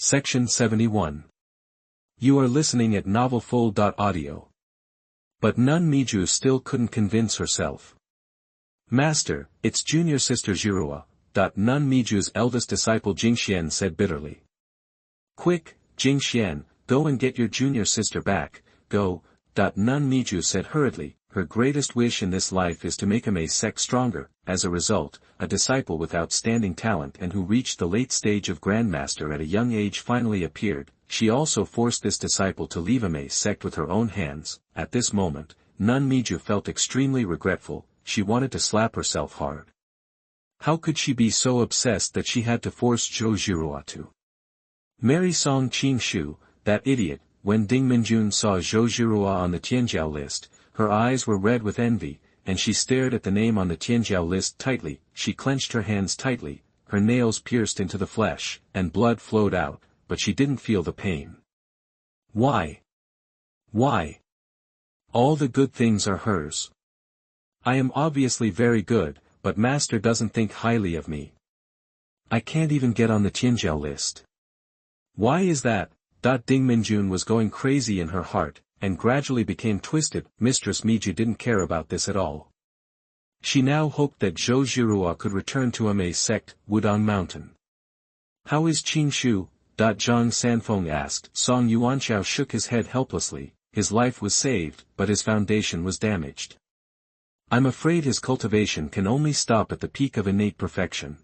Section 71. You are listening at novelfull.audio. But Nun Miju still couldn't convince herself. Master, it's junior sister Zhirua, Nun Miju's eldest disciple Jingxian said bitterly. Quick, Jingxian, go and get your junior sister back, go, Nun Miju said hurriedly. Her greatest wish in this life is to make a Mei sect stronger. As a result, a disciple with outstanding talent and who reached the late stage of Grandmaster at a young age finally appeared. She also forced this disciple to leave a Mei sect with her own hands. At this moment, Nun Miju felt extremely regretful. She wanted to slap herself hard. How could she be so obsessed that she had to force Zhou Zhirua to marry Song Qingshu, that idiot? When Ding Minjun saw Zhou Zhirua on the Tianjiao list, her eyes were red with envy, and she stared at the name on the Tianjiao list tightly. She clenched her hands tightly, her nails pierced into the flesh, and blood flowed out, but she didn't feel the pain. Why? Why? All the good things are hers. I am obviously very good, but Master doesn't think highly of me. I can't even get on the Tianjiao list. Why is that? Ding Minjun was going crazy in her heart, and gradually became twisted. Mistress Miju didn't care about this at all. She now hoped that Zhou Zhirua could return to a Mei sect, Wudong Mountain. How is Qingshu? Zhang Sanfeng asked. Song Yuanqiao shook his head helplessly. His life was saved, but his foundation was damaged. I'm afraid his cultivation can only stop at the peak of innate perfection.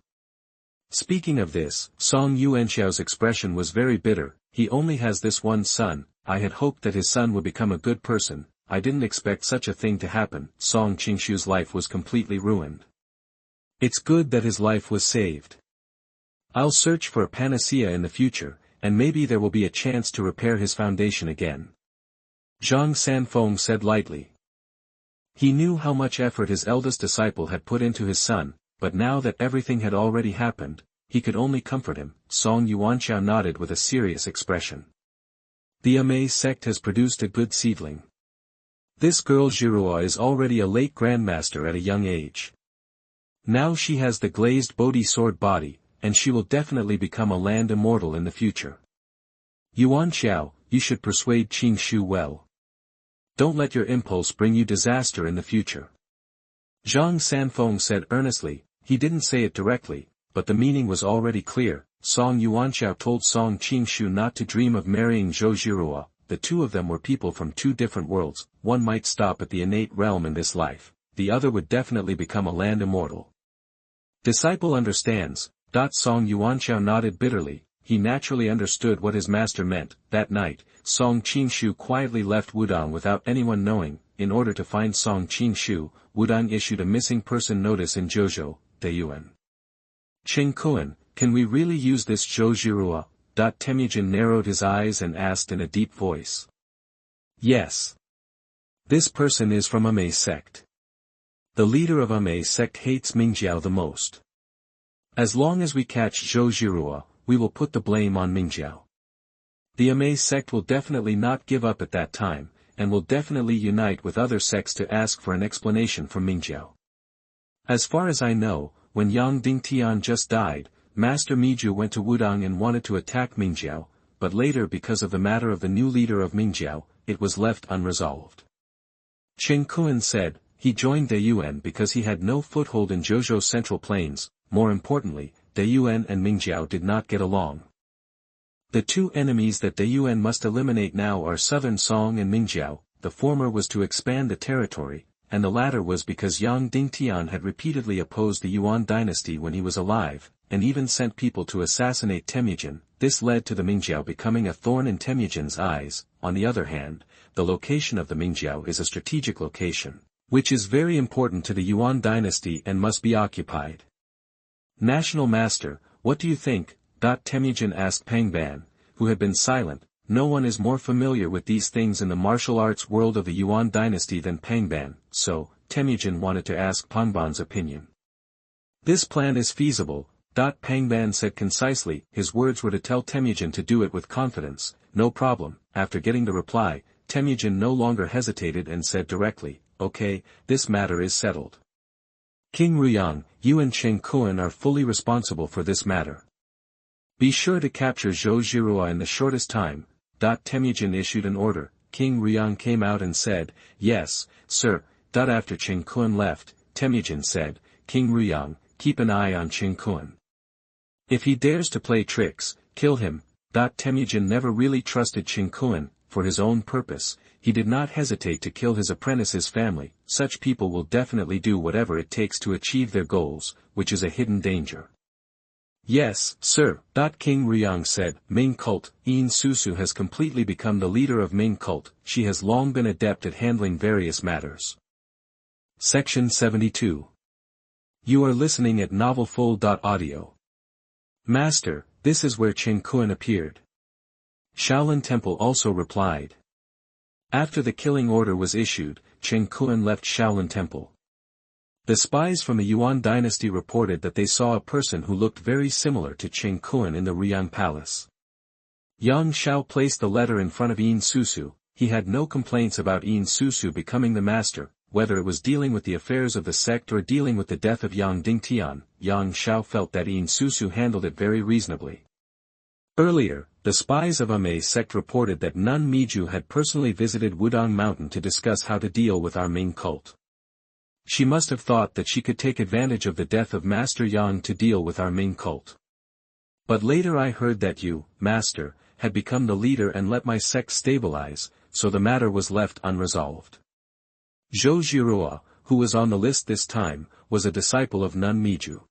Speaking of this, Song Yuanqiao's expression was very bitter. He only has this one son. I had hoped that his son would become a good person. I didn't expect such a thing to happen. Song Qingshu's life was completely ruined. It's good that his life was saved. I'll search for a panacea in the future, and maybe there will be a chance to repair his foundation again. Zhang Sanfeng said lightly. He knew how much effort his eldest disciple had put into his son, but now that everything had already happened, he could only comfort him. Song Yuanqiao nodded with a serious expression. The Mei sect has produced a good seedling. This girl Zhirua is already a late grandmaster at a young age. Now she has the glazed Bodhi sword body, and she will definitely become a land immortal in the future. Yuanqiao, you should persuade Qingshu well. Don't let your impulse bring you disaster in the future. Zhang Sanfeng said earnestly. He didn't say it directly, but the meaning was already clear. Song Yuanqiao told Song Qingshu not to dream of marrying Zhou Zhirua. The two of them were people from two different worlds. One might stop at the innate realm in this life, the other would definitely become a land immortal. Disciple understands. Song Yuanqiao nodded bitterly. He naturally understood what his master meant. That night, Song Qingshu quietly left Wudong without anyone knowing. In order to find Song Qingshu, Wudong issued a missing person notice in Jiuzhou, Dayuan. Chengkuan, can we really use this Zhou Zhirua? Temujin narrowed his eyes and asked in a deep voice. Yes. This person is from a Mei sect. The leader of a Mei sect hates Mingjiao the most. As long as we catch Zhou Zhirua, we will put the blame on Mingjiao. The Mei sect will definitely not give up at that time, and will definitely unite with other sects to ask for an explanation from Mingjiao. As far as I know, when Yang Dingtian just died, Master Miju went to Wudong and wanted to attack Mingjiao, but later because of the matter of the new leader of Mingjiao, it was left unresolved. Chengkuan said, he joined Dayuan because he had no foothold in Jiuzhou Central Plains. More importantly, Dayuan and Mingjiao did not get along. The two enemies that Dayuan must eliminate now are Southern Song and Mingjiao. The former was to expand the territory, and the latter was because Yang Dingtian had repeatedly opposed the Yuan dynasty when he was alive, and even sent people to assassinate Temujin. This led to the Mingjiao becoming a thorn in Temujin's eyes. On the other hand, the location of the Mingjiao is a strategic location, which is very important to the Yuan dynasty and must be occupied. National Master, what do you think? Temujin asked Pangban, who had been silent. No one is more familiar with these things in the martial arts world of the Yuan dynasty than Pangban, so, Temujin wanted to ask Pangban's opinion. This plan is feasible, Pangban said concisely. His words were to tell Temujin to do it with confidence. No problem. After getting the reply, Temujin no longer hesitated and said directly, okay, this matter is settled. King Ruyang, you and Chengkuan are fully responsible for this matter. Be sure to capture Zhou Zhirua in the shortest time. Temujin issued an order. King Ruyang came out and said, yes, sir. After Qin Kun left, Temujin said, King Ruyang, keep an eye on Qin Kun. If he dares to play tricks, kill him. Temujin never really trusted Qin Kun, for his own purpose. He did not hesitate to kill his apprentice's family. Such people will definitely do whatever it takes to achieve their goals, which is a hidden danger. Yes, sir. King Ruyang said, Ming cult. Yin Susu has completely become the leader of Ming cult. She has long been adept at handling various matters. Section 72. You are listening at novelfull.audio. Master, this is where Qin Kun appeared. Shaolin Temple also replied. After the killing order was issued, Qin Kun left Shaolin Temple. The spies from the Yuan dynasty reported that they saw a person who looked very similar to Qin Kun in the Ruyang Palace. Yang Xiao placed the letter in front of Yin Susu. He had no complaints about Yin Susu becoming the master, whether it was dealing with the affairs of the sect or dealing with the death of Yang Dingtian. Yang Xiao felt that Yin Susu handled it very reasonably. Earlier, the spies of Amei sect reported that Nun Miju had personally visited Wudong Mountain to discuss how to deal with our Ming cult. She must have thought that she could take advantage of the death of Master Yang to deal with our Ming cult. But later I heard that you, Master, had become the leader and let my sect stabilize, so the matter was left unresolved. Zhou Zhirua, who was on the list this time, was a disciple of Nun Miju.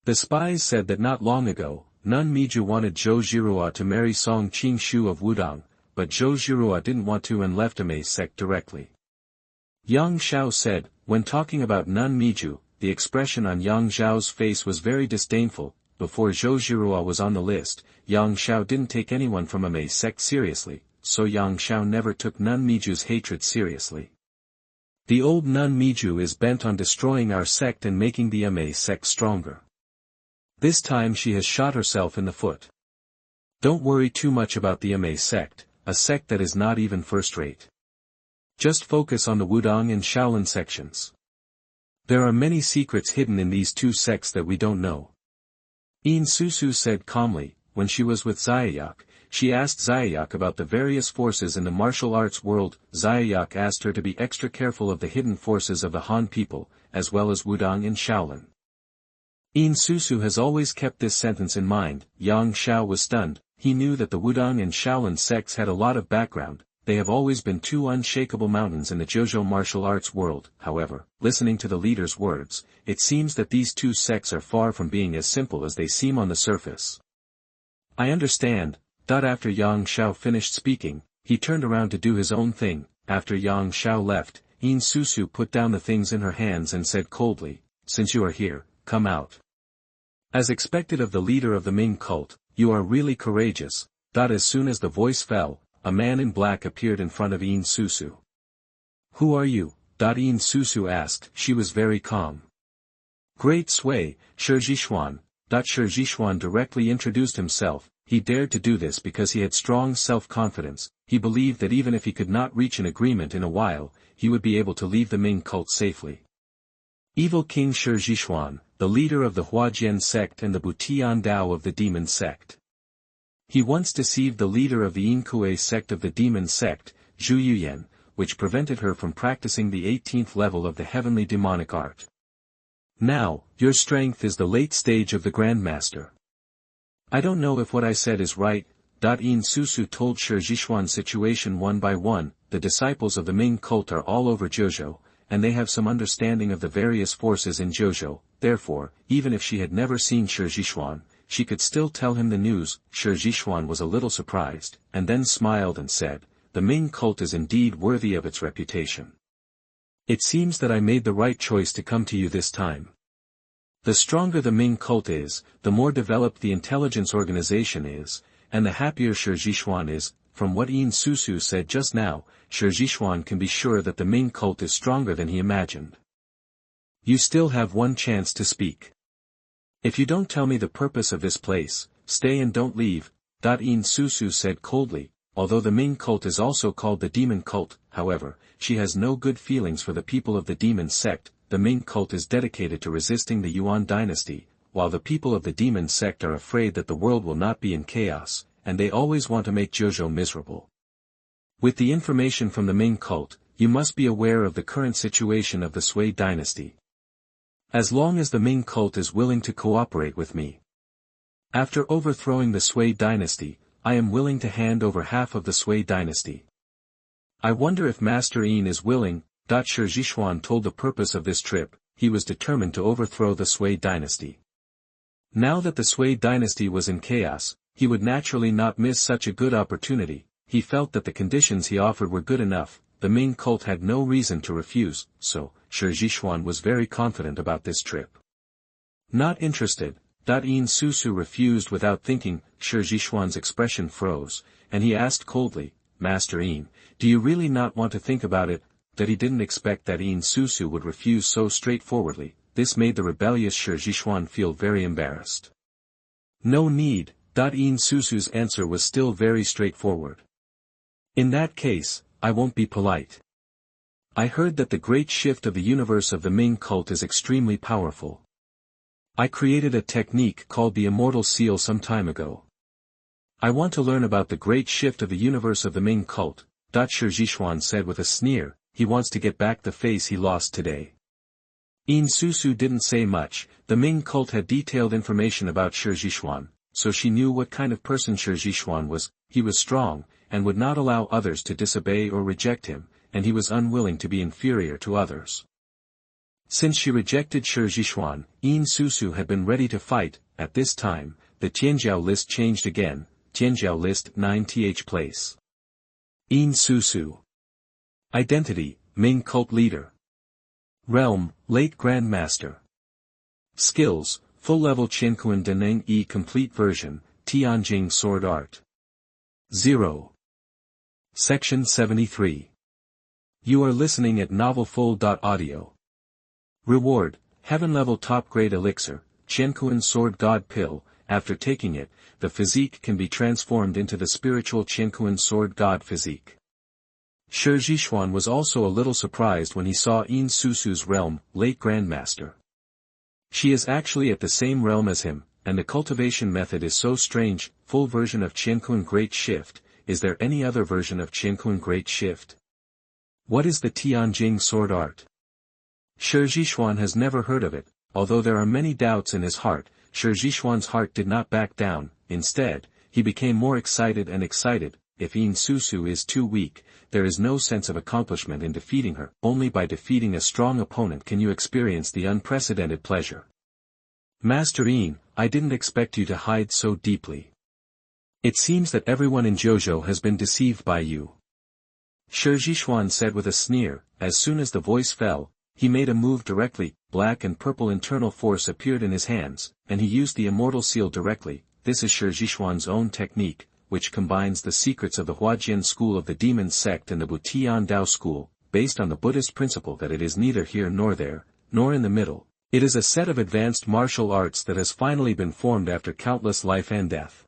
The spies said that not long ago, Nun Miju wanted Zhou Zhirua to marry Song Qingshu of Wudong, but Zhou Zhirua didn't want to and left Amei sect directly. Yang Xiao said, when talking about Nun Miju, the expression on Yang Xiao's face was very disdainful. Before Zhou Zhirua was on the list, Yang Xiao didn't take anyone from Amei sect seriously, so Yang Xiao never took Nun Miju's hatred seriously. The old Nun Miju is bent on destroying our sect and making the Amei sect stronger. This time she has shot herself in the foot. Don't worry too much about the Amei sect, a sect that is not even first-rate. Just focus on the Wudong and Shaolin sections. There are many secrets hidden in these two sects that we don't know. Yin Susu said calmly. When she was with Zhaoyak, she asked Zhaoyak about the various forces in the martial arts world. Zhaoyak asked her to be extra careful of the hidden forces of the Han people, as well as Wudong and Shaolin. Yin Susu has always kept this sentence in mind. Yang Xiao was stunned. He knew that the Wudong and Shaolin sects had a lot of background. They have always been two unshakable mountains in the Jiuzhou martial arts world. However, listening to the leader's words, it seems that these two sects are far from being as simple as they seem on the surface. I understand. After Yang Xiao finished speaking, he turned around to do his own thing. After Yang Xiao left, Yin Susu put down the things in her hands and said coldly, since you are here, come out. As expected of the leader of the Ming cult, you are really courageous. As soon as the voice fell, a man in black appeared in front of Yin Susu. Who are you? Yin Susu asked. She was very calm. Great Sui, Xuanhuan. Xuanhuan directly introduced himself. He dared to do this because he had strong self-confidence. He believed that even if he could not reach an agreement in a while, he would be able to leave the Ming cult safely. Evil King Xuanhuan, the leader of the Huajian sect and the Butian Dao of the demon sect. He once deceived the leader of the Yinkui sect of the demon sect, Jiang Yuyan, which prevented her from practicing the 18th level of the heavenly demonic art. Now, your strength is the late stage of the Grandmaster. I don't know if what I said is right. Yin Susu told Xuanhuan's situation one by one. The disciples of the Ming cult are all over Jiuzhou, and they have some understanding of the various forces in Jiuzhou. Therefore, even if she had never seen Xuanhuan, she could still tell him the news. Xuanhuan was a little surprised, and then smiled and said, the Ming cult is indeed worthy of its reputation. It seems that I made the right choice to come to you this time. The stronger the Ming cult is, the more developed the intelligence organization is, and the happier Xuanhuan is. From what Yin Susu said just now, Xuanhuan can be sure that the Ming cult is stronger than he imagined. You still have one chance to speak. If you don't tell me the purpose of this place, stay and don't leave. Yin Susu said coldly. Although the Ming cult is also called the demon cult, however, she has no good feelings for the people of the demon sect. The Ming cult is dedicated to resisting the Yuan dynasty, while the people of the demon sect are afraid that the world will not be in chaos, and they always want to make Jiuzhou miserable. With the information from the Ming cult, you must be aware of the current situation of the Sui dynasty. As long as the Ming cult is willing to cooperate with me. After overthrowing the Sui dynasty, I am willing to hand over half of the Sui dynasty. I wonder if Master Yin is willing. Shi Zhishuan told the purpose of this trip. He was determined to overthrow the Sui dynasty. Now that the Sui dynasty was in chaos, he would naturally not miss such a good opportunity. He felt that the conditions he offered were good enough, the Ming cult had no reason to refuse, so, Shi Zhishuan was very confident about this trip. Not interested, Yin Susu refused without thinking. Shi Zhishuan's expression froze, and he asked coldly, Master Yin, do you really not want to think about it? That he didn't expect that Yin Susu would refuse so straightforwardly. This made the rebellious Shi Zhishuan feel very embarrassed. No need. Yin Susu's answer was still very straightforward. In that case, I won't be polite. I heard that the great shift of the universe of the Ming cult is extremely powerful. I created a technique called the Immortal Seal some time ago. I want to learn about the great shift of the universe of the Ming cult. Shi Zhishuan said with a sneer. He wants to get back the face he lost today. Yin Susu didn't say much. The Ming cult had detailed information about Shi Zhishuan, so she knew what kind of person Shi Zhishuan was. He was strong, and would not allow others to disobey or reject him, and he was unwilling to be inferior to others. Since she rejected Shi Zhishuan, Yin Susu had been ready to fight. At this time, the Tianjiao list changed again. Tianjiao list 9th place. Yin Susu. Identity, Ming cult leader. Realm, late Grand Master. Skills, full-level Qianquan Deneng E complete version, Tianjing sword art. 0. Section 73. You are listening at novelfull.audio. Reward, heaven-level top-grade elixir, Qianquan sword god pill. After taking it, the physique can be transformed into the spiritual Qianquan sword god physique. Shi Zhishuan was also a little surprised when he saw Yin Susu's realm, late Grandmaster. She is actually at the same realm as him, and the cultivation method is so strange. Full version of Qianquan Great Shift. Is there any other version of Qianquan Great Shift? What is the Tianjing sword art? Shi Zhishuan has never heard of it, although there are many doubts in his heart. Shi Zhishuan's heart did not back down. Instead, he became more excited and excited. If Yin Susu is too weak, there is no sense of accomplishment in defeating her. Only by defeating a strong opponent can you experience the unprecedented pleasure. Master Yin, I didn't expect you to hide so deeply. It seems that everyone in Jiuzhou has been deceived by you. Shi Zhishuan said with a sneer. As soon as the voice fell, he made a move directly. Black and purple internal force appeared in his hands, and he used the immortal seal directly. This is Shi Zhishuan's own technique, which combines the secrets of the Huajian school of the demon sect and the Butian Dao school, based on the Buddhist principle that it is neither here nor there, nor in the middle. It is a set of advanced martial arts that has finally been formed after countless life and death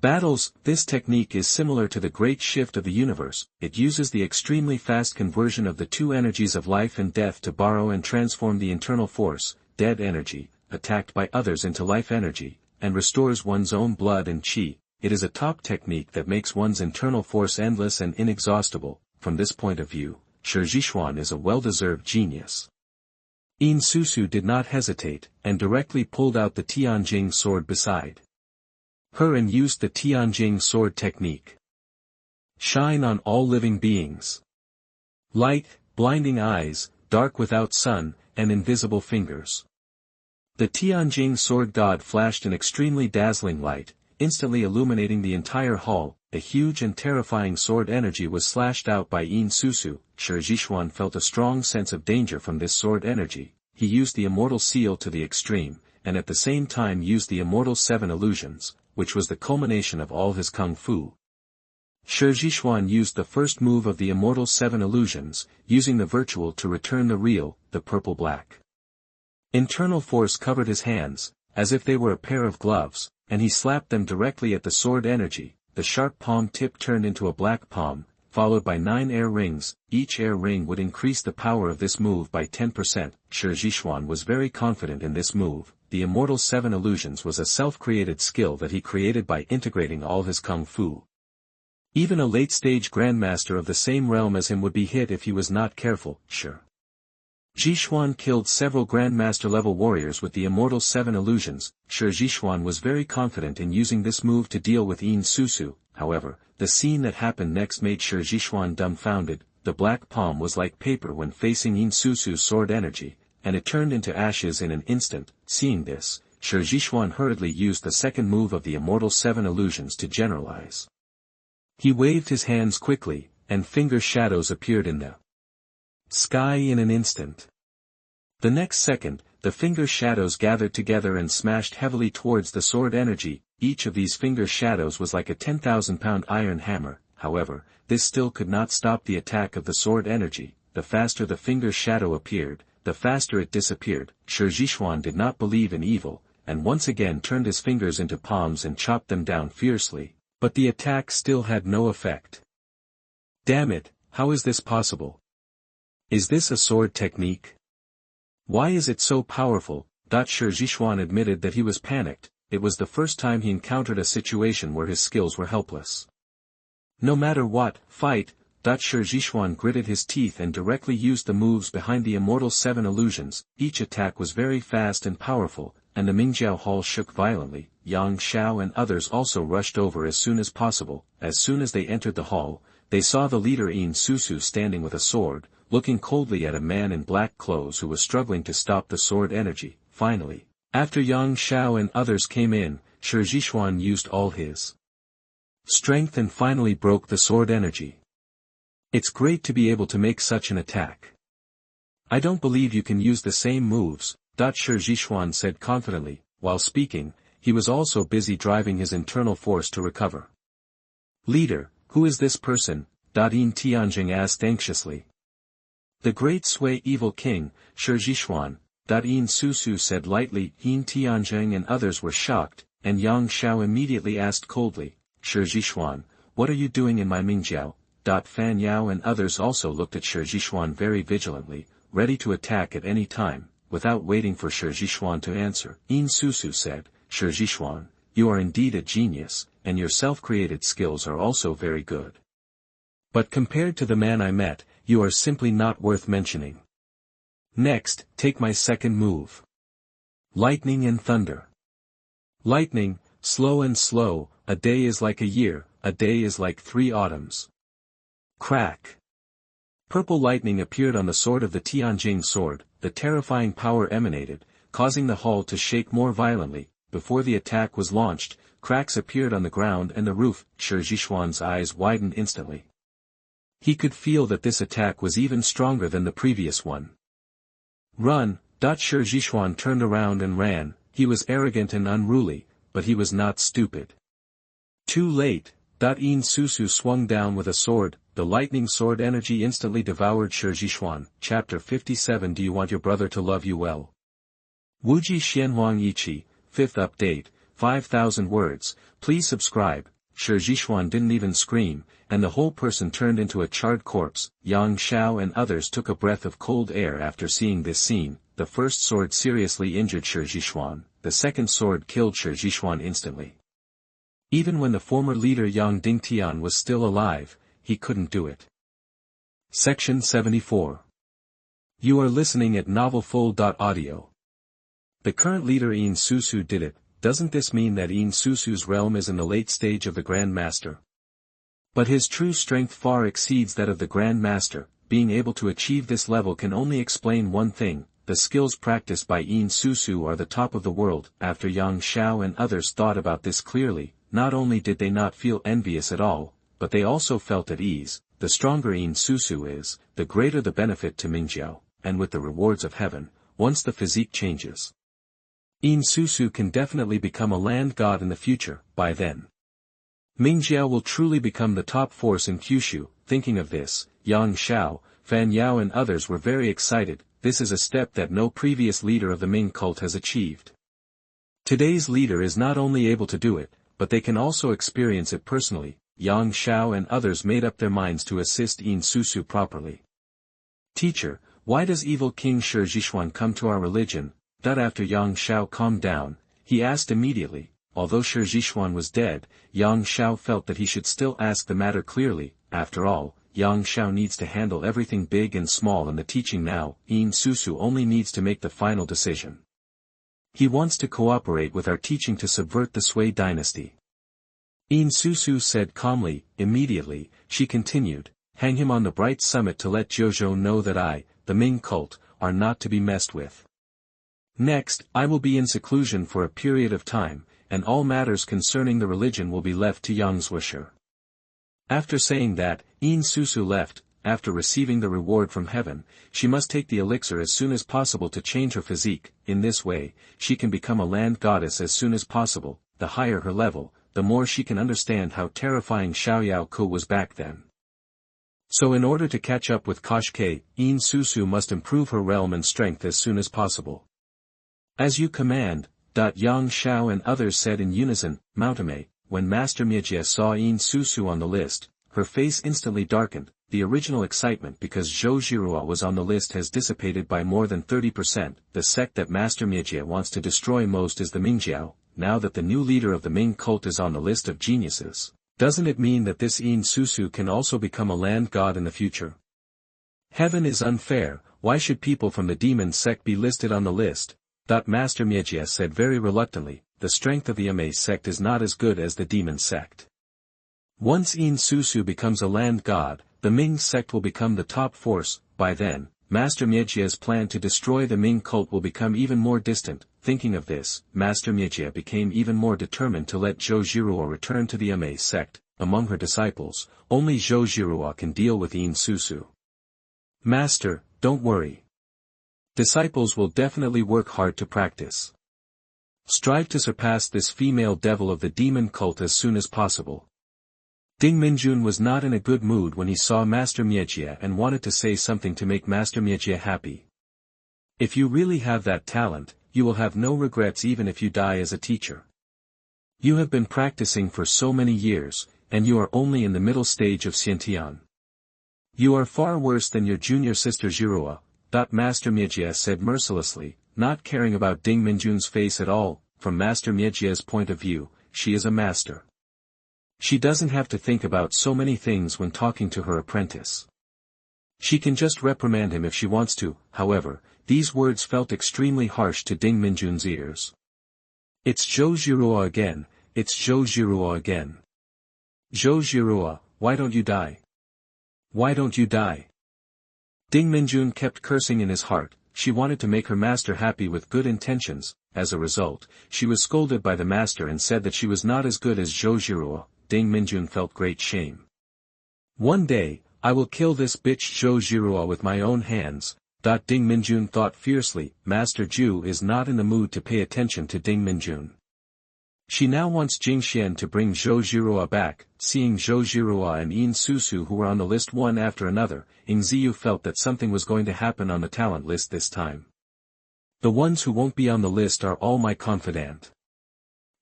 battles. This technique is similar to the great shift of the universe. It uses the extremely fast conversion of the two energies of life and death to borrow and transform the internal force, dead energy, attacked by others into life energy, and restores one's own blood and qi. It is a top technique that makes one's internal force endless and inexhaustible. From this point of view, Shi Zhishuan is a well-deserved genius. Yin Susu did not hesitate, and directly pulled out the Tianjing sword beside her and used the Tianjing sword technique. Shine on all living beings. Light, blinding eyes, dark without sun, and invisible fingers. The Tianjing sword god flashed an extremely dazzling light, instantly illuminating the entire hall. A huge and terrifying sword energy was slashed out by Yin Susu. Shi Zhishuan felt a strong sense of danger from this sword energy. He used the immortal seal to the extreme, and at the same time used the immortal 7 illusions, which was the culmination of all his kung fu. Shi Zhishuan used the first move of the immortal 7 illusions, using the virtual to return the real, the purple-black. Internal force covered his hands, as if they were a pair of gloves, and he slapped them directly at the sword energy. The sharp palm tip turned into a black palm, followed by 9 air rings. Each air ring would increase the power of this move by 10%. Shi Zhishuan was very confident in this move. The Immortal 7 Illusions was a self-created skill that he created by integrating all his kung fu. Even a late-stage grandmaster of the same realm as him would be hit if he was not careful. Shi Zhishuan killed several grandmaster-level warriors with the Immortal 7 Illusions. Shi Zhishuan was very confident in using this move to deal with Yin Susu. However, the scene that happened next made Shi Zhishuan dumbfounded. The black palm was like paper when facing Yin Susu's sword energy, and it turned into ashes in an instant. Seeing this, Shi Zhishuan hurriedly used the second move of the Immortal 7 Illusions to generalize. He waved his hands quickly, and finger shadows appeared in the sky in an instant. The next second, the finger shadows gathered together and smashed heavily towards the sword energy. Each of these finger shadows was like a 10,000-pound iron hammer. However, this still could not stop the attack of the sword energy. The faster the finger shadow appeared, the faster it disappeared. Shi Zhishuan did not believe in evil, and once again turned his fingers into palms and chopped them down fiercely, but the attack still had no effect. Damn it, how is this possible? Is this a sword technique? Why is it so powerful? Shi Zhishuan admitted that he was panicked. It was the first time he encountered a situation where his skills were helpless. No matter what, fight. Shi Zhishuan gritted his teeth and directly used the moves behind the Immortal 7 Illusions. Each attack was very fast and powerful, and the Mingjiao Hall shook violently. Yang Xiao and others also rushed over as soon as possible. As soon as they entered the hall, they saw the leader Yin Susu standing with a sword, looking coldly at a man in black clothes who was struggling to stop the sword energy. Finally, after Yang Xiao and others came in, Shi Zhishuan used all his strength and finally broke the sword energy. It's great to be able to make such an attack. I don't believe you can use the same moves, Shi Zhishuan said confidently. While speaking, he was also busy driving his internal force to recover. Leader, who is this person? Yin Tianjing asked anxiously. The great Sui evil king, Shi Zhishuan, Yin Susu said lightly. Yin Tianjing and others were shocked, and Yang Xiao immediately asked coldly, Shi Zhishuan, what are you doing in my Mingjiao? Fan Yao and others also looked at Shi Zhishuan very vigilantly, ready to attack at any time. Without waiting for Shi Zhishuan to answer, Yin Susu said, Shi Zhishuan, you are indeed a genius, and your self-created skills are also very good. But compared to the man I met, you are simply not worth mentioning. Next, take my second move. Lightning and thunder. Lightning, slow and slow, a day is like a year, a day is like 3 autumns. Crack. Purple lightning appeared on the sword of the Tianjing sword. The terrifying power emanated, causing the hall to shake more violently. Before the attack was launched, cracks appeared on the ground and the roof. Shi Zhishuan's eyes widened instantly. He could feel that this attack was even stronger than the previous one. Run! Shi Zhishuan turned around and ran. He was arrogant and unruly, but he was not stupid. Too late. Yin Susu swung down with a sword. The lightning sword energy instantly devoured Shi Zhishuan. Chapter 57. Do you want your brother to love you well? Wuji Xianhuang Yiqi, 5th update, 5,000 words. Please subscribe. Shi Zhishuan didn't even scream, and the whole person turned into a charred corpse. Yang Xiao and others took a breath of cold air after seeing this scene. The first sword seriously injured Shi Zhishuan. The second sword killed Shi Zhishuan instantly. Even when the former leader Yang Dingtian was still alive, he couldn't do it. Section 74. You are listening at novelfull.audio. The current leader Yin Susu did it. Doesn't this mean that Yin Susu's realm is in the late stage of the Grand Master? But his true strength far exceeds that of the Grand Master. Being able to achieve this level can only explain one thing: the skills practiced by Yin Susu are the top of the world. After Yang Xiao and others thought about this clearly, not only did they not feel envious at all, but they also felt at ease. The stronger Yin Susu is, the greater the benefit to Mingjiao, and with the rewards of heaven, once the physique changes, Yin Susu can definitely become a land god in the future. By then, Mingjiao will truly become the top force in Kyushu. Thinking of this, Yang Xiao, Fan Yao and others were very excited. This is a step that no previous leader of the Ming cult has achieved. Today's leader is not only able to do it, but they can also experience it personally. Yang Xiao and others made up their minds to assist Yin Susu properly. "Teacher, why does evil King Shi Zhishuan come to our religion?" After Yang Xiao calmed down, he asked immediately. Although Shi Zhishuan was dead, Yang Xiao felt that he should still ask the matter clearly. After all, Yang Xiao needs to handle everything big and small in the teaching now. Yin Susu only needs to make the final decision. He wants to cooperate with our teaching to subvert the Sui dynasty. Yin Susu said calmly. Immediately, she continued, "Hang him on the bright summit to let Jiuzhou know that I, the Ming cult, are not to be messed with. Next, I will be in seclusion for a period of time, and all matters concerning the religion will be left to Yang Zwisher." After saying that, Yin Susu left. After receiving the reward from heaven, she must take the elixir as soon as possible to change her physique. In this way, she can become a land goddess as soon as possible. The higher her level, the more she can understand how terrifying Xiaoyao Ku was back then. So in order to catch up with Koshke, Yin Susu must improve her realm and strength as soon as possible. "As you command," Yang Xiao and others said in unison. Mtlnovel. When Master Mijie saw Yin Susu on the list, her face instantly darkened. The original excitement because Zhou Zhirua was on the list has dissipated by more than 30%. The sect that Master Mijie wants to destroy most is the Mingjiao. Now that the new leader of the Ming cult is on the list of geniuses, doesn't it mean that this Yin Susu can also become a land god in the future? Heaven is unfair. Why should people from the demon sect be listed on the list? Master Mijie said very reluctantly. The strength of the Mei sect is not as good as the demon sect. Once Yin Susu becomes a land god, the Ming sect will become the top force. By then, Master Mijie's plan to destroy the Ming cult will become even more distant. Thinking of this, Master Mijie became even more determined to let Zhou Zhirua return to the Mei sect. Among her disciples, only Zhou Zhirua can deal with Yin Susu. "Master, don't worry. Disciples will definitely work hard to practice. Strive to surpass this female devil of the demon cult as soon as possible." Ding Minjun was not in a good mood when he saw Master Mijie and wanted to say something to make Master Mijie happy. "If you really have that talent, you will have no regrets even if you die as a teacher. You have been practicing for so many years, and you are only in the middle stage of Xiantian. You are far worse than your junior sister Zhirua." Master Mijie said mercilessly, not caring about Ding Minjun's face at all. From Master Mijie's point of view, she is a master. She doesn't have to think about so many things when talking to her apprentice. She can just reprimand him if she wants to. However, these words felt extremely harsh to Ding Minjun's ears. "It's Zhou Zhirua again, it's Zhou Zhirua again. Zhou Zhirua, why don't you die? Why don't you die?" Ding Minjun kept cursing in his heart. She wanted to make her master happy with good intentions. As a result, she was scolded by the master and said that she was not as good as Zhou Zhirua. Ding Minjun felt great shame. "One day, I will kill this bitch Zhou Zhirua with my own hands." Ding Minjun thought fiercely. Master Zhu is not in the mood to pay attention to Ding Minjun. She now wants Jing Xian to bring Zhou Zhirua back. Seeing Zhou Zhirua and Yin Susu who were on the list one after another, Ying Ziyu felt that something was going to happen on the talent list this time. "The ones who won't be on the list are all my confidant."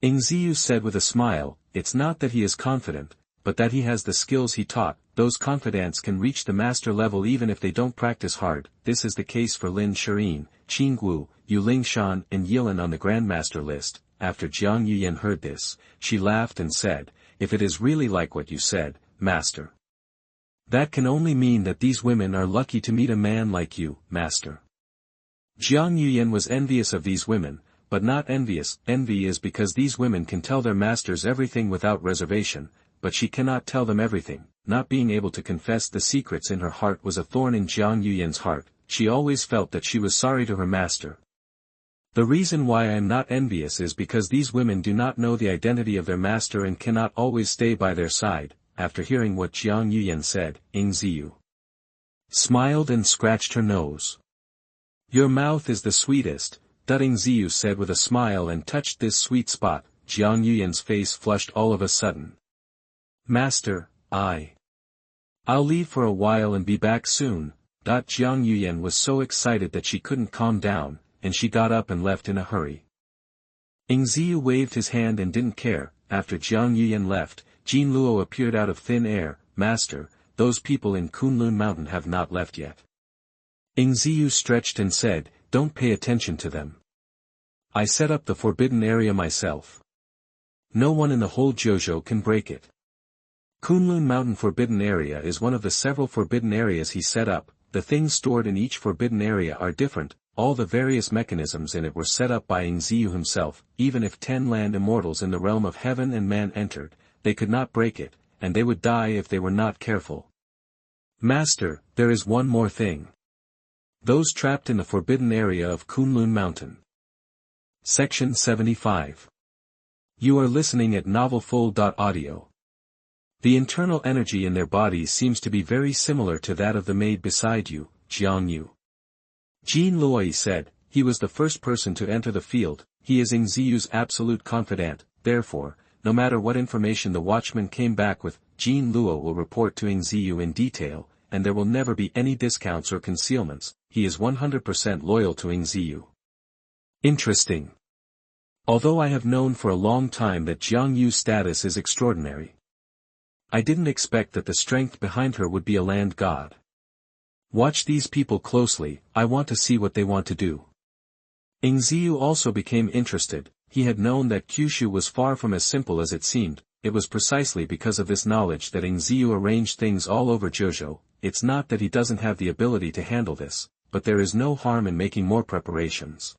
Ying Ziyu said with a smile. It's not that he is confident, but that he has the skills he taught. Those confidants can reach the master level even if they don't practice hard. This is the case for Lin Shirin, Qinggu, Yu Lingshan and Yilin on the Grandmaster list. After Jiang Yuyan heard this, she laughed and said, "If it is really like what you said, Master, that can only mean that these women are lucky to meet a man like you, Master." Jiang Yuyan was envious of these women, but not envious. Envy is because these women can tell their masters everything without reservation, but she cannot tell them everything. Not being able to confess the secrets in her heart was a thorn in Jiang Yuyan's heart. She always felt that she was sorry to her master. "The reason why I am not envious is because these women do not know the identity of their master and cannot always stay by their side." After hearing what Jiang Yuyan said, Ying Ziyu smiled and scratched her nose. "Your mouth is the sweetest," Ying Ziyu said with a smile and touched this sweet spot. Jiang Yuyan's face flushed all of a sudden. "Master, I'll leave for a while and be back soon." Jiang Yuyan was so excited that she couldn't calm down, and she got up and left in a hurry. Ying Ziyu waved his hand and didn't care. After Jiang Yuyan left, Jin Luo appeared out of thin air. Master, those people in Kunlun Mountain have not left yet. Ying Ziyu stretched and said, don't pay attention to them. I set up the forbidden area myself. No one in the whole Jiuzhou can break it. Kunlun Mountain Forbidden Area is one of the several forbidden areas he set up. The things stored in each forbidden area are different. All the various mechanisms in it were set up by Ying Ziyu himself. Even if 10 land immortals in the realm of heaven and man entered, they could not break it, and they would die if they were not careful. Master, there is one more thing. Those trapped in the forbidden area of Kunlun Mountain. Section 75. You are listening at novelfull.audio. The internal energy in their bodies seems to be very similar to that of the maid beside you, Jiang Yu. Jin Luo said, he was the first person to enter the field, he is Ying Ziyu's absolute confidant, therefore, no matter what information the watchman came back with, Jin Luo will report to Ying Ziyu in detail, and there will never be any discounts or concealments. He is 100% loyal to Ying Ziyu. Interesting. Although I have known for a long time that Jiang Yu's status is extraordinary, I didn't expect that the strength behind her would be a land god. Watch these people closely, I want to see what they want to do. Ying Ziyu also became interested. He had known that Kyushu was far from as simple as it seemed. It was precisely because of this knowledge that Ying Ziyu arranged things all over Jiuzhou. It's not that he doesn't have the ability to handle this, but there is no harm in making more preparations.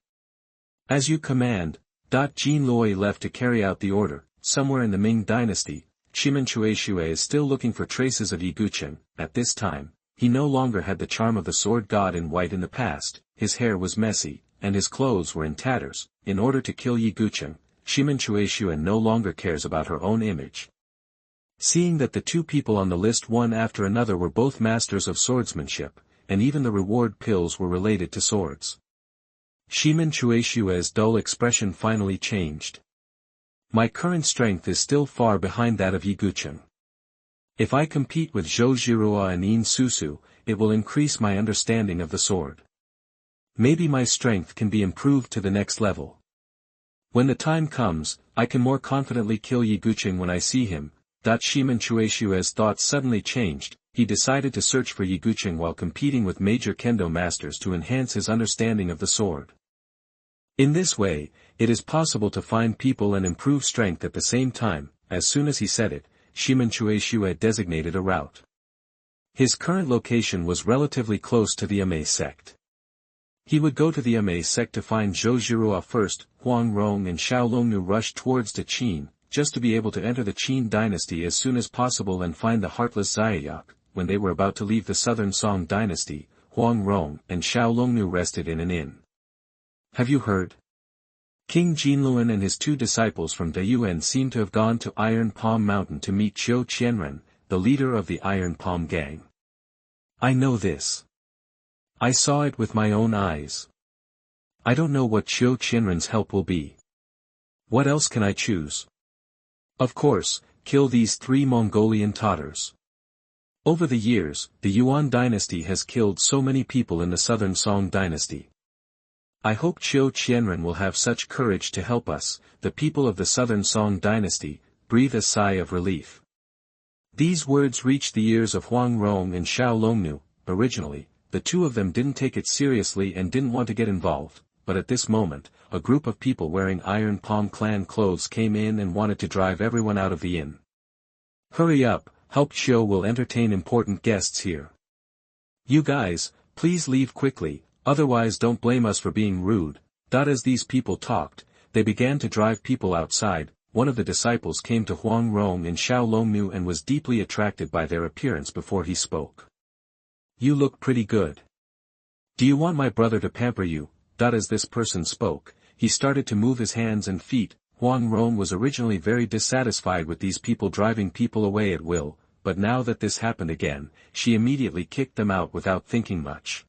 As you command. Jin Luo left to carry out the order. Somewhere in the Ming Dynasty, Qimenchueshue is still looking for traces of Yi Guqing. At this time, he no longer had the charm of the sword god in white in the past. His hair was messy, and his clothes were in tatters. In order to kill Yi Guqing, Qimenchueshue no longer cares about her own image. Seeing that the two people on the list one after another were both masters of swordsmanship, and even the reward pills were related to swords, Qimenchueshue's dull expression finally changed. My current strength is still far behind that of Yi Guqing. If I compete with Zhou Zhirua and Yin Susu, it will increase my understanding of the sword. Maybe my strength can be improved to the next level. When the time comes, I can more confidently kill Yi Guqing when I see him. Qimenchueshue's thoughts suddenly changed. He decided to search for Yi Guqing while competing with major kendo masters to enhance his understanding of the sword. In this way, it is possible to find people and improve strength at the same time. As soon as he said it, Qimenchueshue designated a route. His current location was relatively close to the Ame sect. He would go to the Ame sect to find Zhou Zhirua first. Huang Rong and Xiaolongnu rushed towards the Qin, just to be able to enter the Qin Dynasty as soon as possible and find the heartless Ziyaq. When they were about to leave the southern Song Dynasty, Huang Rong and Xiaolongnu rested in an inn. Have you heard? King Jinluan and his two disciples from Dayuan seem to have gone to Iron Palm Mountain to meet Qiu Qianren, the leader of the Iron Palm gang. I know this. I saw it with my own eyes. I don't know what Qiu Qianren's help will be. What else can I choose? Of course, kill these 3 Mongolian Tatars. Over the years, the Yuan dynasty has killed so many people in the southern Song dynasty. I hope Qiu Qianren will have such courage to help us. The people of the southern Song dynasty breathe a sigh of relief. These words reached the ears of Huang Rong and Xiaolongnu. Originally, the two of them didn't take it seriously and didn't want to get involved, but at this moment, a group of people wearing Iron Palm clan clothes came in and wanted to drive everyone out of the inn. Hurry up, help Qiu will entertain important guests here. You guys, please leave quickly, otherwise don't blame us for being rude. As these people talked, they began to drive people outside. One of the disciples came to Huang Rong and Xiaolongnu and was deeply attracted by their appearance before he spoke. You look pretty good. Do you want my brother to pamper you? As this person spoke, he started to move his hands and feet. Huang Rong was originally very dissatisfied with these people driving people away at will, but now that this happened again, she immediately kicked them out without thinking much.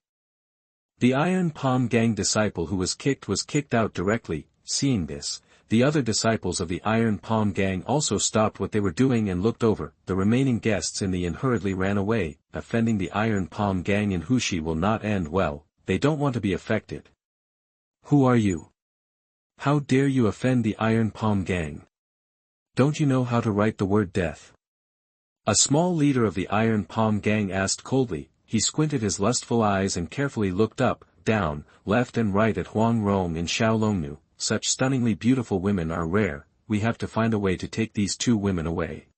The Iron Palm gang disciple who was kicked out directly. Seeing this, the other disciples of the Iron Palm gang also stopped what they were doing and looked over. The remaining guests in the inn hurriedly ran away. Offending the Iron Palm gang in Hushi will not end well. They don't want to be affected. Who are you? How dare you offend the Iron Palm gang? don't you know how to write the word death? A small leader of the Iron Palm gang asked coldly. He squinted his lustful eyes and carefully looked up, down, left and right at Huang Rong and Xiaolongnu. Such stunningly beautiful women are rare, we have to find a way to take these two women away.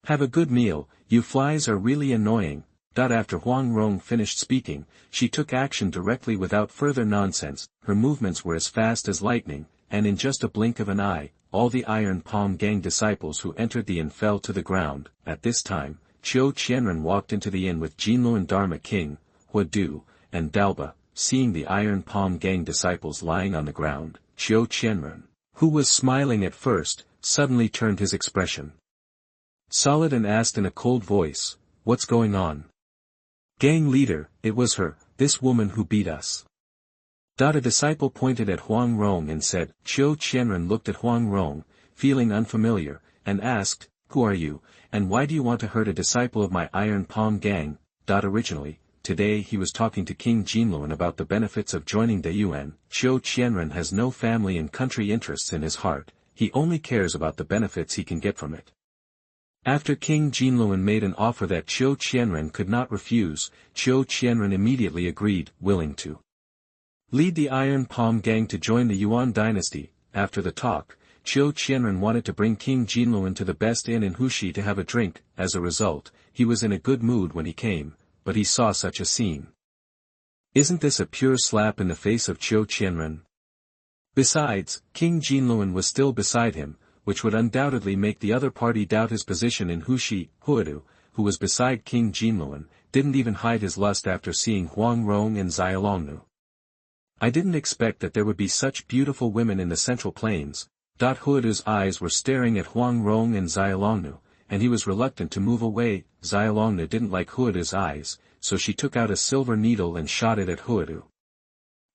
Have a good meal, you flies are really annoying. After Huang Rong finished speaking, she took action directly without further nonsense. Her movements were as fast as lightning, and in just a blink of an eye, all the Iron Palm gang disciples who entered the inn fell to the ground. At this time, Qiu Qianren walked into the inn with Jinluan Dharma King, Hua Du, and Dalba. Seeing the Iron Palm gang disciples lying on the ground, Qiu Qianren, who was smiling at first, suddenly turned his expression solid and asked in a cold voice, "What's going on?" "Gang leader, it was her, this woman who beat us." A disciple pointed at Huang Rong and said. Qiu Qianren looked at Huang Rong, feeling unfamiliar, and asked, "Who are you, and why do you want to hurt a disciple of my Iron Palm gang?" Originally, today he was talking to King Jinluan about the benefits of joining the Yuan. Qiu Qianren has no family and country interests in his heart, he only cares about the benefits he can get from it. After King Jinluan made an offer that Qiu Qianren could not refuse, Qiu Qianren immediately agreed, willing to lead the Iron Palm gang to join the Yuan dynasty. After the talk, Qiu Qianren wanted to bring King Jinluan to the best inn in Huxi to have a drink. As a result, he was in a good mood when he came, but he saw such a scene. Isn't this a pure slap in the face of Qiu Qianren? Besides, King Jinluan was still beside him, which would undoubtedly make the other party doubt his position in Huxi. Huadu, who was beside King Jinluan, didn't even hide his lust after seeing Huang Rong and Xiaolongnu. "I didn't expect that there would be such beautiful women in the Central Plains." Huadu's eyes were staring at Huang Rong and Xiaolongnu, and he was reluctant to move away. Xiaolongnu didn't like Huadu's eyes, so she took out a silver needle and shot it at Huadu.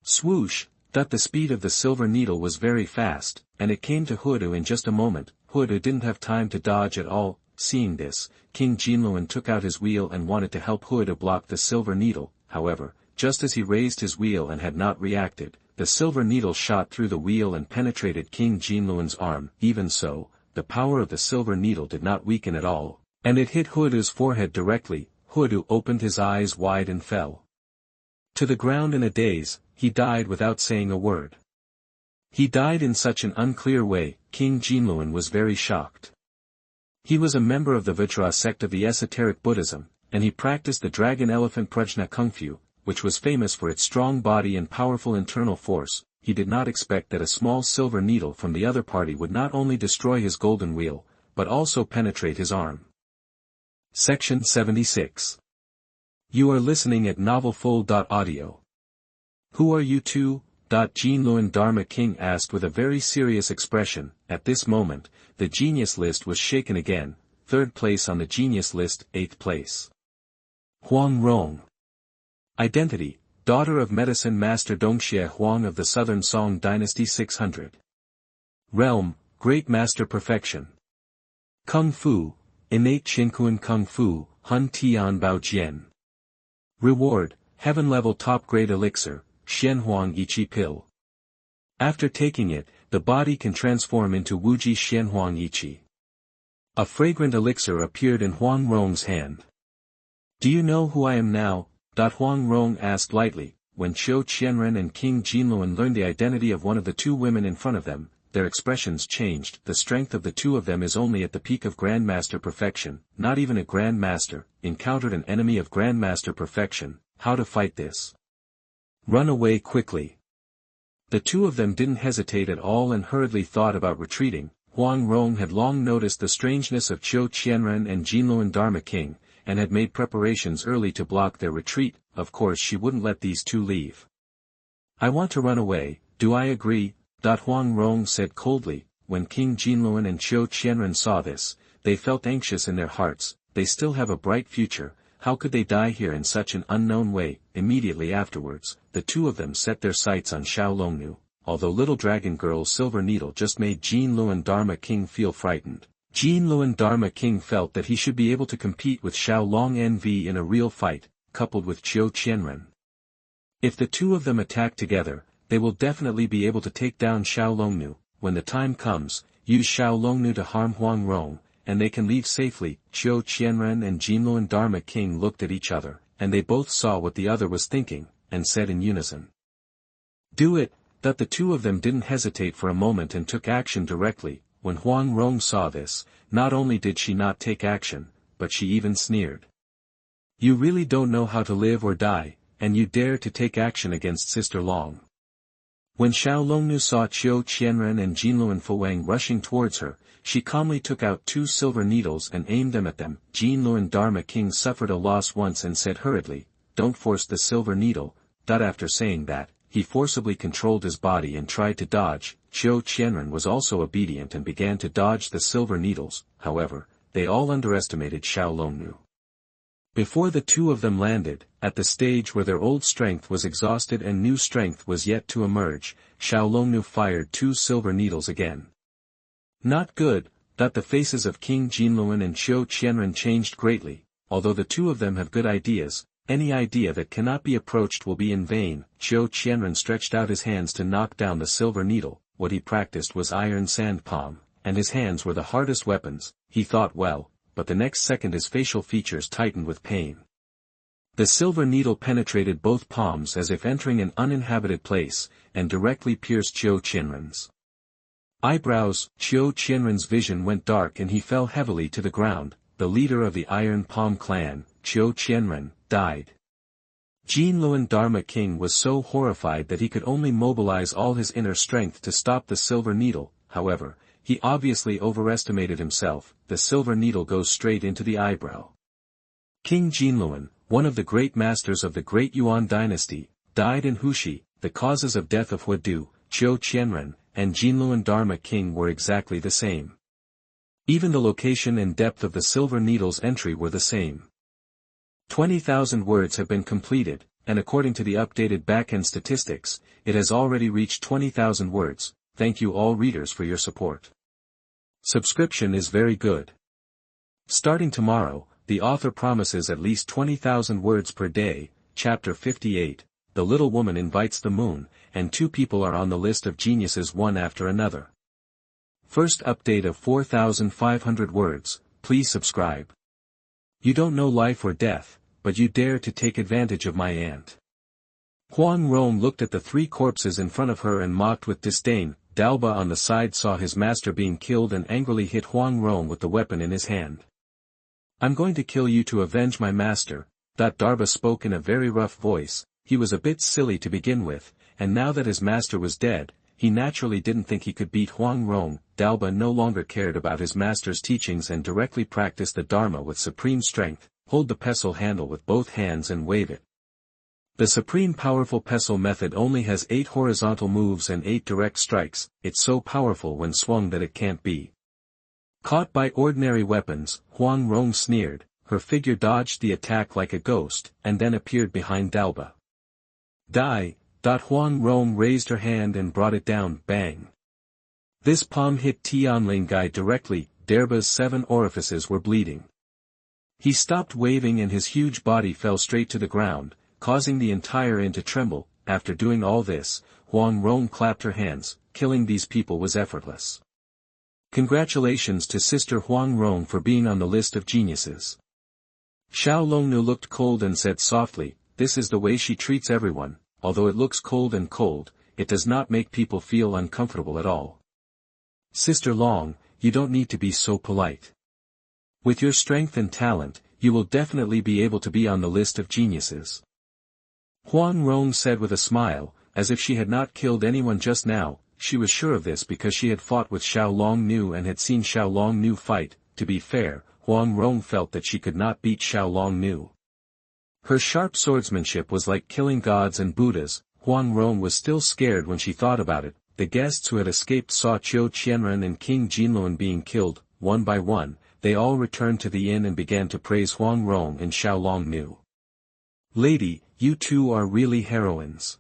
Swoosh! The speed of the silver needle was very fast, and it came to Huadu in just a moment. Huadu didn't have time to dodge at all. Seeing this, King Jinluan took out his wheel and wanted to help Huadu block the silver needle. However, just as he raised his wheel and had not reacted, the silver needle shot through the wheel and penetrated King Jinluan's arm. Even so, the power of the silver needle did not weaken at all, and it hit Huadu's forehead directly. Huadu opened his eyes wide and fell to the ground in a daze. He died without saying a word. He died in such an unclear way. King Jinluan was very shocked. He was a member of the Vajra sect of the esoteric Buddhism, and he practiced the dragon elephant prajna kung fu, which was famous for its strong body and powerful internal force. He did not expect that a small silver needle from the other party would not only destroy his golden wheel, but also penetrate his arm. Section 76. You are listening at novelfull.audio. Who are you two? Jinluan Dharma King asked with a very serious expression. At this moment, the genius list was shaken again. 3rd place on the genius list, 8th place. Huang Rong. Identity, daughter of medicine master Dongxie Huang of the Southern Song Dynasty 600. Realm, great master perfection. Kung Fu, innate Qinkuan Kung Fu, Hun Tian Bao Jian. Reward, heaven-level top-grade elixir, Xuanhuan Yiqi pill. After taking it, the body can transform into Wuji Xuanhuan Yiqi. A fragrant elixir appeared in Huang Rong's hand. Do you know who I am now? Huang Rong asked lightly. When Qiu Qianren and King Jinluan learned the identity of one of the two women in front of them, their expressions changed. The strength of the two of them is only at the peak of Grandmaster perfection. Not even a Grandmaster encountered an enemy of Grandmaster perfection. How to fight this? Run away quickly. The two of them didn't hesitate at all and hurriedly thought about retreating. Huang Rong had long noticed the strangeness of Qiu Qianren and Jinluan Dharma King, and had made preparations early to block their retreat. Of course she wouldn't let these two leave. I want to run away, do I agree? Huang Rong said coldly. When King Jinluan and Qiu Qianren saw this, they felt anxious in their hearts. They still have a bright future, how could they die here in such an unknown way? Immediately afterwards, the two of them set their sights on Xiaolongnu. Although little dragon girl's silver needle just made Jinluan Dharma King feel frightened, Jinluan Dharma King felt that he should be able to compete with Xiaolong NV in a real fight, coupled with Qiu Qianren. If the two of them attack together, they will definitely be able to take down Xiaolongnu. When the time comes, use Xiao Longnu to harm Huang Rong, and they can leave safely." Qiu Qianren and Jinluan Dharma King looked at each other, and they both saw what the other was thinking, and said in unison, "Do it." That the two of them didn't hesitate for a moment and took action directly. When Huang Rong saw this, not only did she not take action, but she even sneered. "You really don't know how to live or die, and you dare to take action against Sister Long." When Xiao Longnu saw Qiu Qianren and Jinluan Fuwang rushing towards her, she calmly took out 2 silver needles and aimed them at them. Jinluan Dharma King suffered a loss once and said hurriedly, "Don't force the silver needle." After saying that, he forcibly controlled his body and tried to dodge. Qiu Qianren was also obedient and began to dodge the silver needles. However, they all underestimated Xiao Longnu. Before the two of them landed, at the stage where their old strength was exhausted and new strength was yet to emerge, Xiao Longnu fired 2 silver needles again. Not good. The faces of King Jinluan and Qiu Qianren changed greatly. Although the two of them have good ideas, any idea that cannot be approached will be in vain. Qiu Qianren stretched out his hands to knock down the silver needle. What he practiced was iron sand palm, and his hands were the hardest weapons. He thought well, but the next second his facial features tightened with pain. The silver needle penetrated both palms as if entering an uninhabited place, and directly pierced Qiu Qianren's eyebrows. Qiu Qianren's vision went dark and he fell heavily to the ground. The leader of the Iron Palm clan, Qiu Qianren, died. Jinluan Dharma King was so horrified that he could only mobilize all his inner strength to stop the silver needle. However, he obviously overestimated himself. The silver needle goes straight into the eyebrow. King Jinluan, one of the great masters of the Great Yuan Dynasty, died in Huxi. The causes of death of Huadu, Qiu Qianren, and Jinluan Dharma King were exactly the same. Even the location and depth of the silver needle's entry were the same. 20,000 words have been completed, and according to the updated backend statistics, it has already reached 20,000 words. Thank you all readers for your support. Subscription is very good. Starting tomorrow, the author promises at least 20,000 words per day. Chapter 58, The Little Woman Invites the Moon, and 2 people are on the list of geniuses one after another. First update of 4,500 words, please subscribe. You don't know life or death, but you dare to take advantage of my aunt. Huang Rong looked at the 3 corpses in front of her and mocked with disdain. Dalba on the side saw his master being killed and angrily hit Huang Rong with the weapon in his hand. "I'm going to kill you to avenge my master." Darba spoke in a very rough voice. He was a bit silly to begin with, and now that his master was dead, he naturally didn't think he could beat Huang Rong. Dalba no longer cared about his master's teachings and directly practiced the Dharma with supreme strength. Hold the pestle handle with both hands and wave it. The supreme powerful pestle method only has 8 horizontal moves and 8 direct strikes. It's so powerful when swung that it can't be caught by ordinary weapons. Huang Rong sneered. Her figure dodged the attack like a ghost, and then appeared behind Dalba. Die! Huang Rong raised her hand and brought it down. Bang! This palm hit Tianling Gai directly. Dalba's 7 orifices were bleeding. He stopped waving and his huge body fell straight to the ground, causing the entire inn to tremble. After doing all this, Huang Rong clapped her hands. Killing these people was effortless. Congratulations to Sister Huang Rong for being on the list of geniuses. Xiao Longnu looked cold and said softly, "This is the way she treats everyone. Although it looks cold, it does not make people feel uncomfortable at all. Sister Long, you don't need to be so polite. With your strength and talent, you will definitely be able to be on the list of geniuses." Huang Rong said with a smile, as if she had not killed anyone just now. She was sure of this because she had fought with Xiao Longnu and had seen Xiao Longnu fight. To be fair, Huang Rong felt that she could not beat Xiao Longnu. Her sharp swordsmanship was like killing gods and Buddhas. Huang Rong was still scared when she thought about it. The guests who had escaped saw Qiu Qianren and King Jinluan being killed. One by one, they all returned to the inn and began to praise Huang Rong and Xiao Longnu. "Lady, you two are really heroines.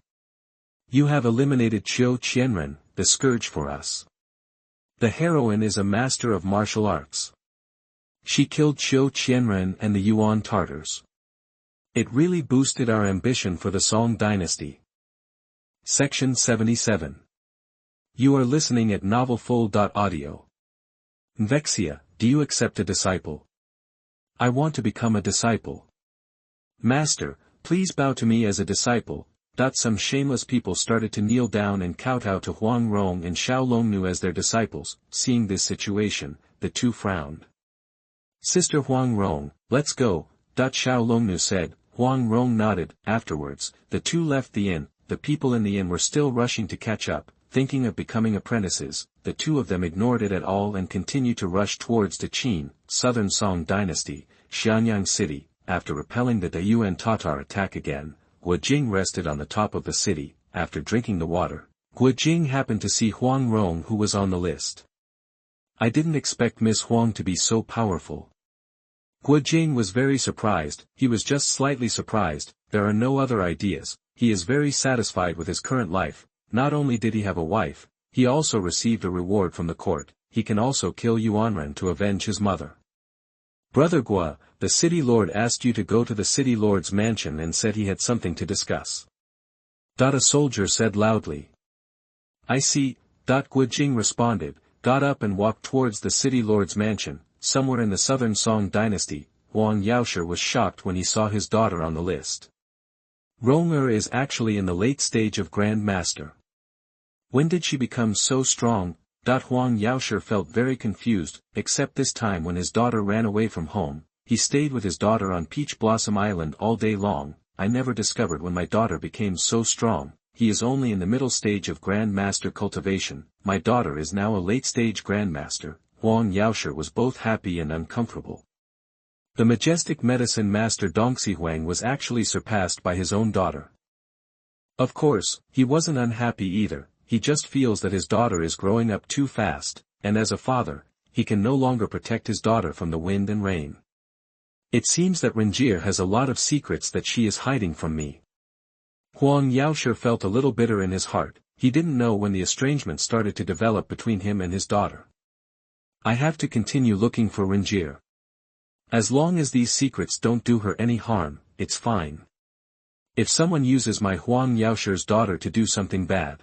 You have eliminated Qiu Qianren, the scourge for us. The heroine is a master of martial arts. She killed Qiu Qianren and the Yuan Tartars. It really boosted our ambition for the Song dynasty." Section 77. You are listening at novelfull.audio. Vexia, do you accept a disciple? I want to become a disciple. Master, please bow to me as a disciple. Some shameless people started to kneel down and kowtow to Huang Rong and Xiao Longnu as their disciples. Seeing this situation, the two frowned. Sister Huang Rong, let's go, Xiao Longnu said. Huang Rong nodded. Afterwards, the two left the inn. The people in the inn were still rushing to catch up, thinking of becoming apprentices. The two of them ignored it at all and continued to rush towards the Qin, Southern Song Dynasty, Xianyang City. After repelling the Dayuan Tatar attack again, Guojing rested on the top of the city. After drinking the water, Guojing happened to see Huang Rong, who was on the list. I didn't expect Miss Huang to be so powerful. Guojing was very surprised. He was just slightly surprised. There are no other ideas. He is very satisfied with his current life. Not only did he have a wife, he also received a reward from the court. He can also kill Yuanren to avenge his mother. Brother Gua, the city lord asked you to go to the city lord's mansion and said he had something to discuss. A soldier said loudly. I see, Guojing responded, got up and walked towards the city lord's mansion, somewhere in the Southern Song Dynasty. Huang Yaoshi was shocked when he saw his daughter on the list. Rong is actually in the late stage of Grand Master. When did she become so strong? Huang Yaoshi felt very confused, except this time when his daughter ran away from home. He stayed with his daughter on Peach Blossom Island all day long. I never discovered when my daughter became so strong. He is only in the middle stage of Grand Master cultivation. My daughter is now a late stage Grand Master. Huang Yaoshi was both happy and uncomfortable. The majestic medicine master Dongxi Huang was actually surpassed by his own daughter. Of course, he wasn't unhappy either. He just feels that his daughter is growing up too fast, and as a father, he can no longer protect his daughter from the wind and rain. It seems that Renjie has a lot of secrets that she is hiding from me. Huang Yaoshi felt a little bitter in his heart. He didn't know when the estrangement started to develop between him and his daughter. I have to continue looking for Renjie. As long as these secrets don't do her any harm, it's fine. If someone uses my Huang Yaoshi's daughter to do something bad,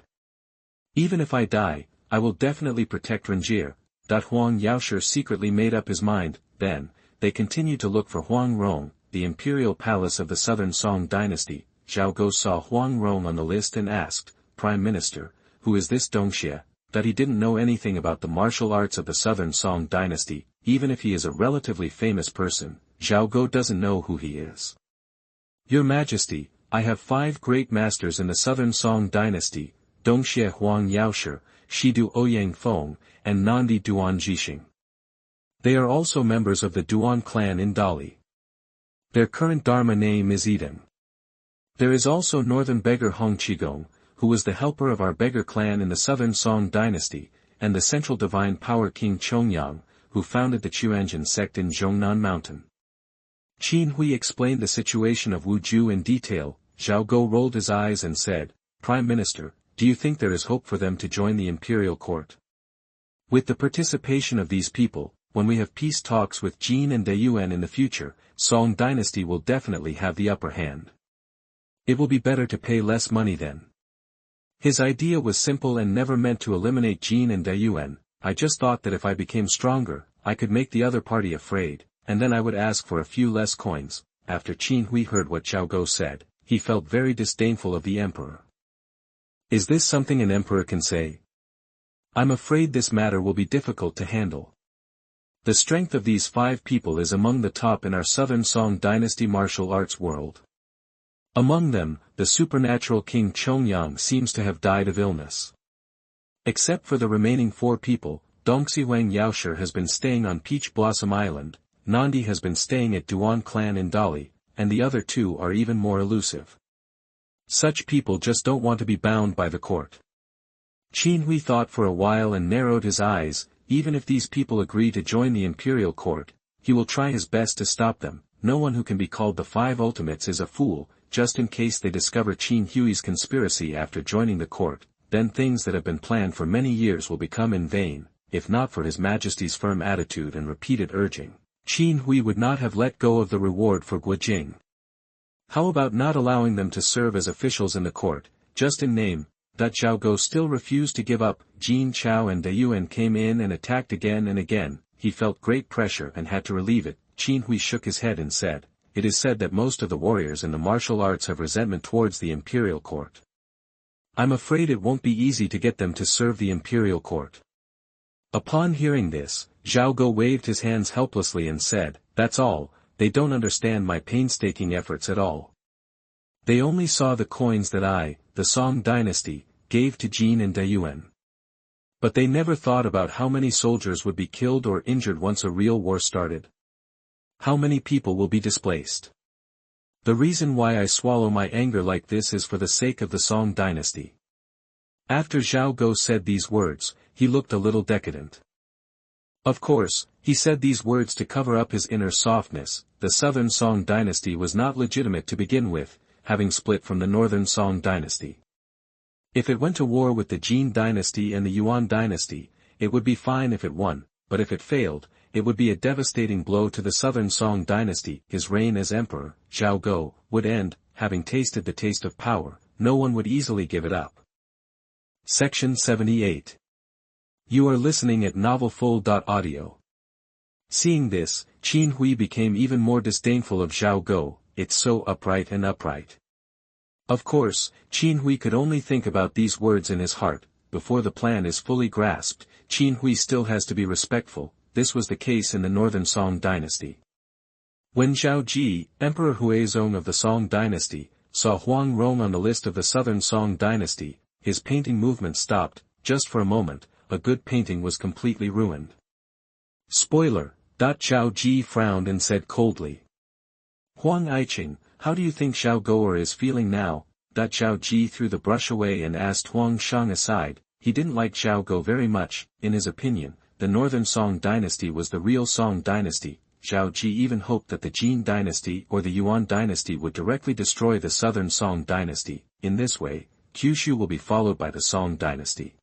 even if I die, I will definitely protect Renjie. Huang Yaoshi secretly made up his mind. Then, they continued to look for Huang Rong, the imperial palace of the Southern Song Dynasty. Zhao Go saw Huang Rong on the list and asked, Prime Minister, who is this Dongxie? He didn't know anything about the martial arts of the Southern Song Dynasty. Even if he is a relatively famous person, Zhao Go doesn't know who he is. Your Majesty, I have 5 great masters in the Southern Song Dynasty, Dongxie Huang Yaoshi, Shidu Ouyang Feng, and Nandi Duan Jixing. They are also members of the Duan clan in Dali. Their current Dharma name is Eden. There is also Northern Beggar Hong Qigong, who was the helper of our beggar clan in the Southern Song Dynasty, and the Central Divine Power King Chongyang, who founded the Chuanjin sect in Zhongnan Mountain. Qin Hui explained the situation of Wu Ju in detail. Zhao Go rolled his eyes and said, Prime Minister, do you think there is hope for them to join the imperial court? With the participation of these people, when we have peace talks with Jin and Dayuan in the future, Song Dynasty will definitely have the upper hand. It will be better to pay less money then. His idea was simple and never meant to eliminate Jin and Dayuan. I just thought that if I became stronger, I could make the other party afraid, and then I would ask for a few less coins. After Qin Hui heard what Zhao Go said, he felt very disdainful of the emperor. Is this something an emperor can say? I'm afraid this matter will be difficult to handle. The strength of these 5 people is among the top in our Southern Song Dynasty martial arts world. Among them, the supernatural King Chongyang seems to have died of illness. Except for the remaining 4 people, Dongxi Huang Yaoshi has been staying on Peach Blossom Island, Nandi has been staying at Duan clan in Dali, and the other 2 are even more elusive. Such people just don't want to be bound by the court. Qin Hui thought for a while and narrowed his eyes. Even if these people agree to join the imperial court, he will try his best to stop them. No one who can be called the 5 ultimates is a fool. Just in case they discover Qin Hui's conspiracy after joining the court, then things that have been planned for many years will become in vain. If not for His Majesty's firm attitude and repeated urging, Qin Hui would not have let go of the reward for Guojing. How about not allowing them to serve as officials in the court, just in name? Zhao Go still refused to give up. Jin Chao and De Yuan came in and attacked again and again. He felt great pressure and had to relieve it. Qin Hui shook his head and said, "It is said that most of the warriors in the martial arts have resentment towards the imperial court. I'm afraid it won't be easy to get them to serve the imperial court." Upon hearing this, Zhao Go waved his hands helplessly and said, "That's all, they don't understand my painstaking efforts at all. They only saw the coins that I, the Song dynasty, gave to Jin and De Yuan. But they never thought about how many soldiers would be killed or injured once a real war started. How many people will be displaced. The reason why I swallow my anger like this is for the sake of the Song dynasty." After Zhao Go said these words, he looked a little decadent. Of course, he said these words to cover up his inner softness. The southern Song dynasty was not legitimate to begin with, having split from the northern Song dynasty. If it went to war with the Qin dynasty and the Yuan dynasty, it would be fine if it won, but if it failed, it would be a devastating blow to the southern Song dynasty. His reign as emperor, Zhao Go, would end. Having tasted the taste of power, no one would easily give it up. Section 78. You are listening at novelfull.audio. Seeing this, Qin Hui became even more disdainful of Zhao Go. "It's so upright and upright." Of course, Qin Hui could only think about these words in his heart. Before the plan is fully grasped, Qin Hui still has to be respectful. This was the case in the northern Song dynasty. When Zhao Ji, Emperor Huizong of the Song dynasty, saw Huang Rong on the list of the southern Song dynasty, his painting movement stopped. Just for a moment, a good painting was completely ruined. Spoiler. Zhao Ji frowned and said coldly, "Huang Aiqing, how do you think Zhao Goer is feeling now?" Zhao Ji threw the brush away and asked Huang Shang aside. He didn't like Zhao Go very much. In his opinion, the northern Song dynasty was the real Song dynasty. Zhao Ji even hoped that the Qin dynasty or the Yuan dynasty would directly destroy the southern Song dynasty. In this way, Kyushu will be followed by the Song dynasty.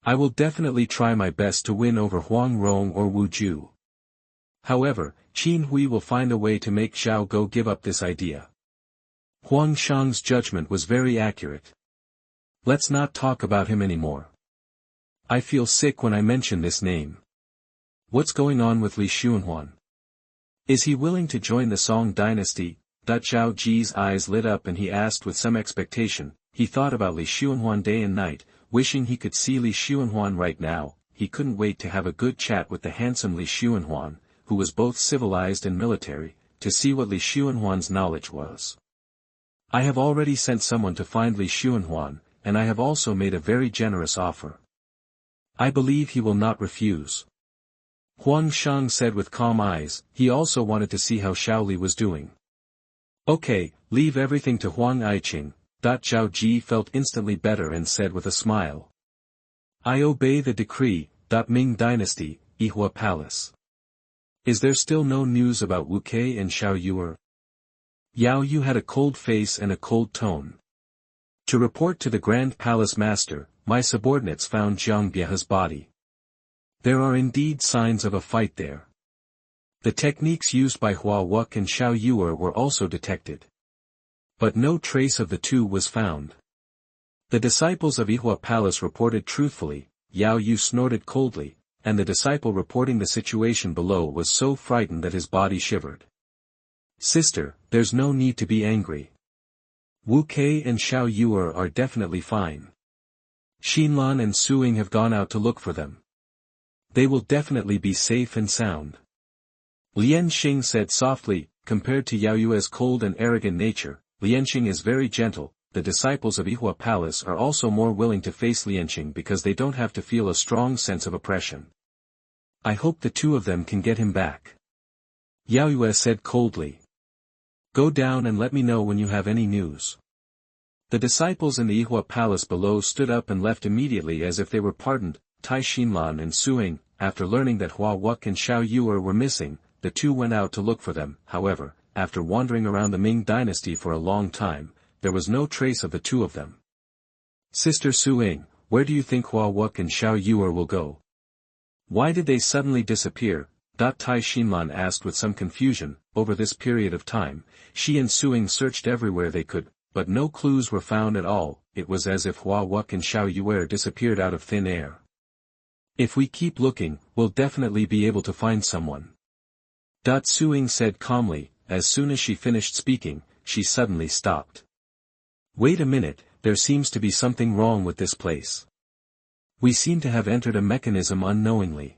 I will definitely try my best to win over Huang Rong or Wu Ju. However, Qin Hui will find a way to make Zhao Go give up this idea. Huang Shang's judgment was very accurate. Let's not talk about him anymore. I feel sick when I mention this name. What's going on with Xuanhuan? Is he willing to join the Song dynasty? Zhao Ji's eyes lit up and he asked with some expectation. He thought about Xuanhuan day and night, wishing he could see Xuanhuan right now. He couldn't wait to have a good chat with the handsome Xuanhuan, who was both civilized and military, to see what Xuanhuan's knowledge was. I have already sent someone to find Xuanhuan, and I have also made a very generous offer. I believe he will not refuse. Huang Shang said with calm eyes. He also wanted to see how Shaoli was doing. Okay, leave everything to Huang Aiqing. Zhao Ji felt instantly better and said with a smile. I obey the decree. Ming Dynasty, Yihua Palace. Is there still no news about Wu Kei and Xiao Yuer? Yao Yu had a cold face and a cold tone. To report to the Grand Palace Master, my subordinates found Jiang Bieha's body. There are indeed signs of a fight there. The techniques used by Hua Wuk and Xiao Yuer were also detected. But no trace of the two was found. The disciples of Yihua Palace reported truthfully. Yao Yu snorted coldly, and the disciple reporting the situation below was so frightened that his body shivered. Sister, there's no need to be angry. Wu Kei and Xiao Yuer are definitely fine. Xinlan and Suing have gone out to look for them. They will definitely be safe and sound. Lian Xing said softly. Compared to Yao Yu's cold and arrogant nature, Lianxing is very gentle. The disciples of Yihua Palace are also more willing to face Lianxing because they don't have to feel a strong sense of oppression. I hope the two of them can get him back. Yao Yue said coldly. Go down and let me know when you have any news. The disciples in the Yihua Palace below stood up and left immediately as if they were pardoned. Tai Xinlan and Suing, after learning that Hua Wuk and Xiao Yuer were missing, the two went out to look for them. However, after wandering around the Ming Dynasty for a long time, there was no trace of the two of them. Sister Suing, where do you think Hua Wuk and Xiao Yuer will go? Why did they suddenly disappear? Tai Xinlan asked with some confusion. Over this period of time, she and Suing searched everywhere they could, but no clues were found at all. It was as if Hua Wuck and Xiao Yuer disappeared out of thin air. If we keep looking, we'll definitely be able to find someone. Suing said calmly. As soon as she finished speaking, she suddenly stopped. Wait a minute, there seems to be something wrong with this place. We seem to have entered a mechanism unknowingly.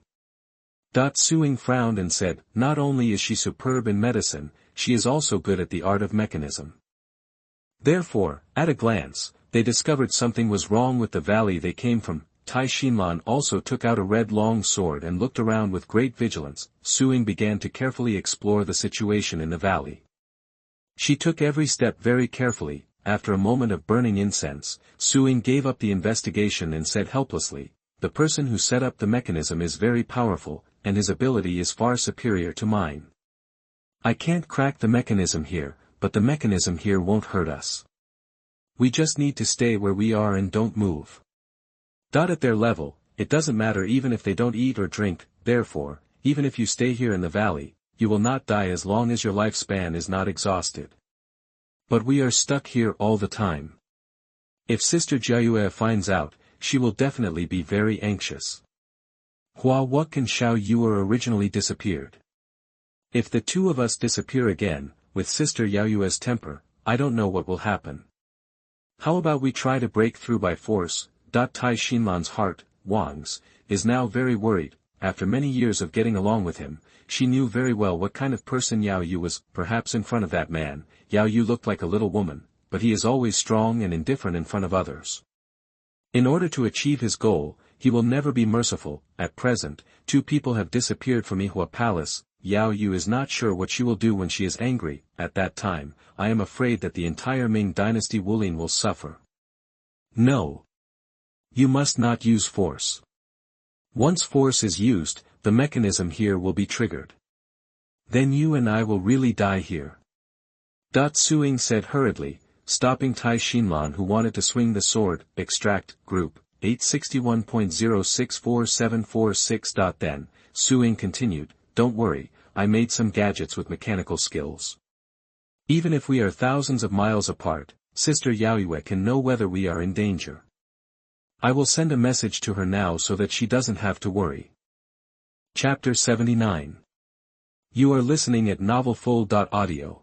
Suing frowned and said, not only is she superb in medicine, she is also good at the art of mechanism. Therefore, at a glance, they discovered something was wrong with the valley they came from. Tai Xinlan also took out a red long sword and looked around with great vigilance. Suing began to carefully explore the situation in the valley. She took every step very carefully. After a moment of burning incense, Suing gave up the investigation and said helplessly, the person who set up the mechanism is very powerful, and his ability is far superior to mine. I can't crack the mechanism here, but the mechanism here won't hurt us. We just need to stay where we are and don't move. At their level, it doesn't matter even if they don't eat or drink, therefore, even if you stay here in the valley, you will not die as long as your lifespan is not exhausted. But we are stuck here all the time. If Sister Jiayue finds out, she will definitely be very anxious. Hua Wuck and Xiao Yuer originally disappeared. If the two of us disappear again, with Sister Yaoyue's temper, I don't know what will happen. How about we try to break through by force? Tai Xinlan's heart, Wang's, is now very worried. After many years of getting along with him, she knew very well what kind of person Yao Yu was. Perhaps in front of that man, Yao Yu looked like a little woman, but he is always strong and indifferent in front of others. In order to achieve his goal, he will never be merciful. At present, two people have disappeared from Yihua Palace. Yao Yu is not sure what she will do when she is angry. At that time, I am afraid that the entire Ming Dynasty Wulin will suffer. No. You must not use force. Once force is used, the mechanism here will be triggered. Then you and I will really die here. Suing said hurriedly, stopping Tai Xinlan who wanted to swing the sword. Extract, Group, 861.064746. Then, Suing continued, don't worry, I made some gadgets with mechanical skills. Even if we are thousands of miles apart, Sister Yaoyue can know whether we are in danger. I will send a message to her now so that she doesn't have to worry. Chapter 79. You are listening at novelfull.audio.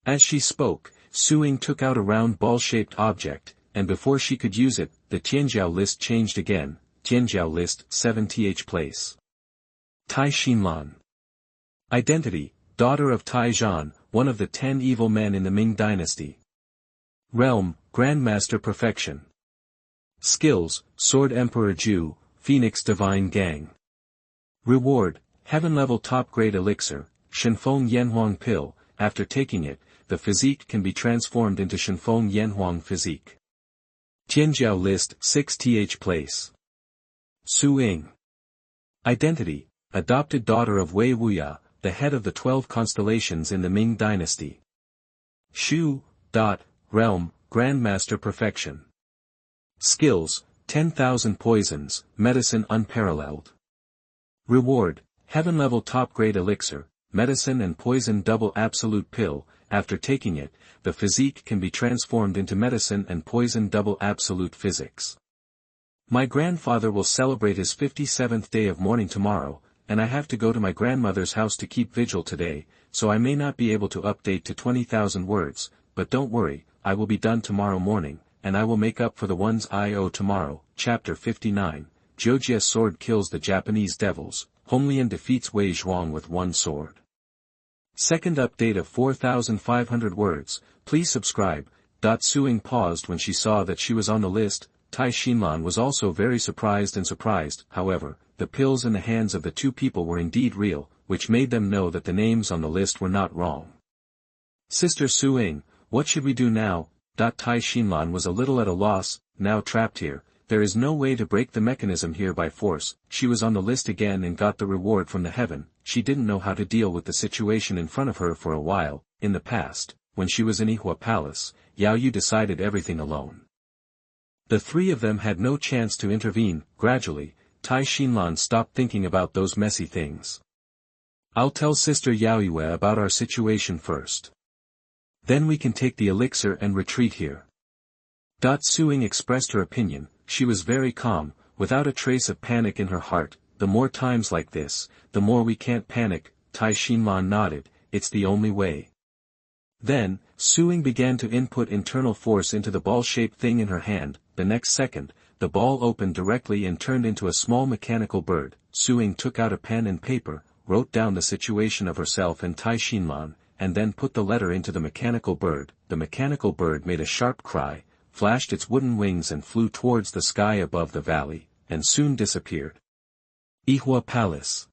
As she spoke, Suing took out a round ball-shaped object, and before she could use it, the Tianjiao list changed again. Tianjiao list 7th place. Tai Xinlan. Identity, daughter of Tai Zhan, one of the 10 evil men in the Ming Dynasty. Realm, Grandmaster Perfection. Skills, Sword Emperor Ju, Phoenix Divine Gang. Reward, Heaven-level top-grade elixir, Shenfeng Yanhuang Pill. After taking it, the physique can be transformed into Shenfeng Yanhuang physique. Tianjiao list 6th place. Suing. Identity, adopted daughter of Wei Wuya, the head of the 12 constellations in the Ming Dynasty. Shu. Realm, Grandmaster Perfection. Skills, 10,000 poisons, medicine unparalleled. Reward, Heaven-level top-grade elixir, medicine and poison double absolute pill. After taking it, the physique can be transformed into medicine and poison double absolute physics. My grandfather will celebrate his 57th day of mourning tomorrow, and I have to go to my grandmother's house to keep vigil today, so I may not be able to update to 20,000 words, but don't worry, I will be done tomorrow morning, and I will make up for the ones I owe tomorrow. Chapter 59, Jiujia's sword kills the Japanese devils, Honglian defeats Wei Zhuang with one sword. Second update of 4,500 words, please subscribe. Suing paused when she saw that she was on the list. Tai Xinlan was also very surprised, however, the pills in the hands of the two people were indeed real, which made them know that the names on the list were not wrong. Sister Suing, what should we do now? Tai Xinlan was a little at a loss. Now trapped here, there is no way to break the mechanism here by force. She was on the list again and got the reward from the heaven. She didn't know how to deal with the situation in front of her for a while. In the past, when she was in Yihua Palace, Yao Yu decided everything alone. The three of them had no chance to intervene. Gradually, Tai Xinlan stopped thinking about those messy things. I'll tell Sister Yaoyue about our situation first. Then we can take the elixir and retreat here. Suing expressed her opinion. She was very calm, without a trace of panic in her heart. The more times like this, the more we can't panic. Tai Xinlan nodded. It's the only way. Then, Suing began to input internal force into the ball-shaped thing in her hand. The next second, the ball opened directly and turned into a small mechanical bird. Suing took out a pen and paper, wrote down the situation of herself and Tai Xinlan, and then put the letter into the mechanical bird. The mechanical bird made a sharp cry, flashed its wooden wings and flew towards the sky above the valley, and soon disappeared. Yihua Palace.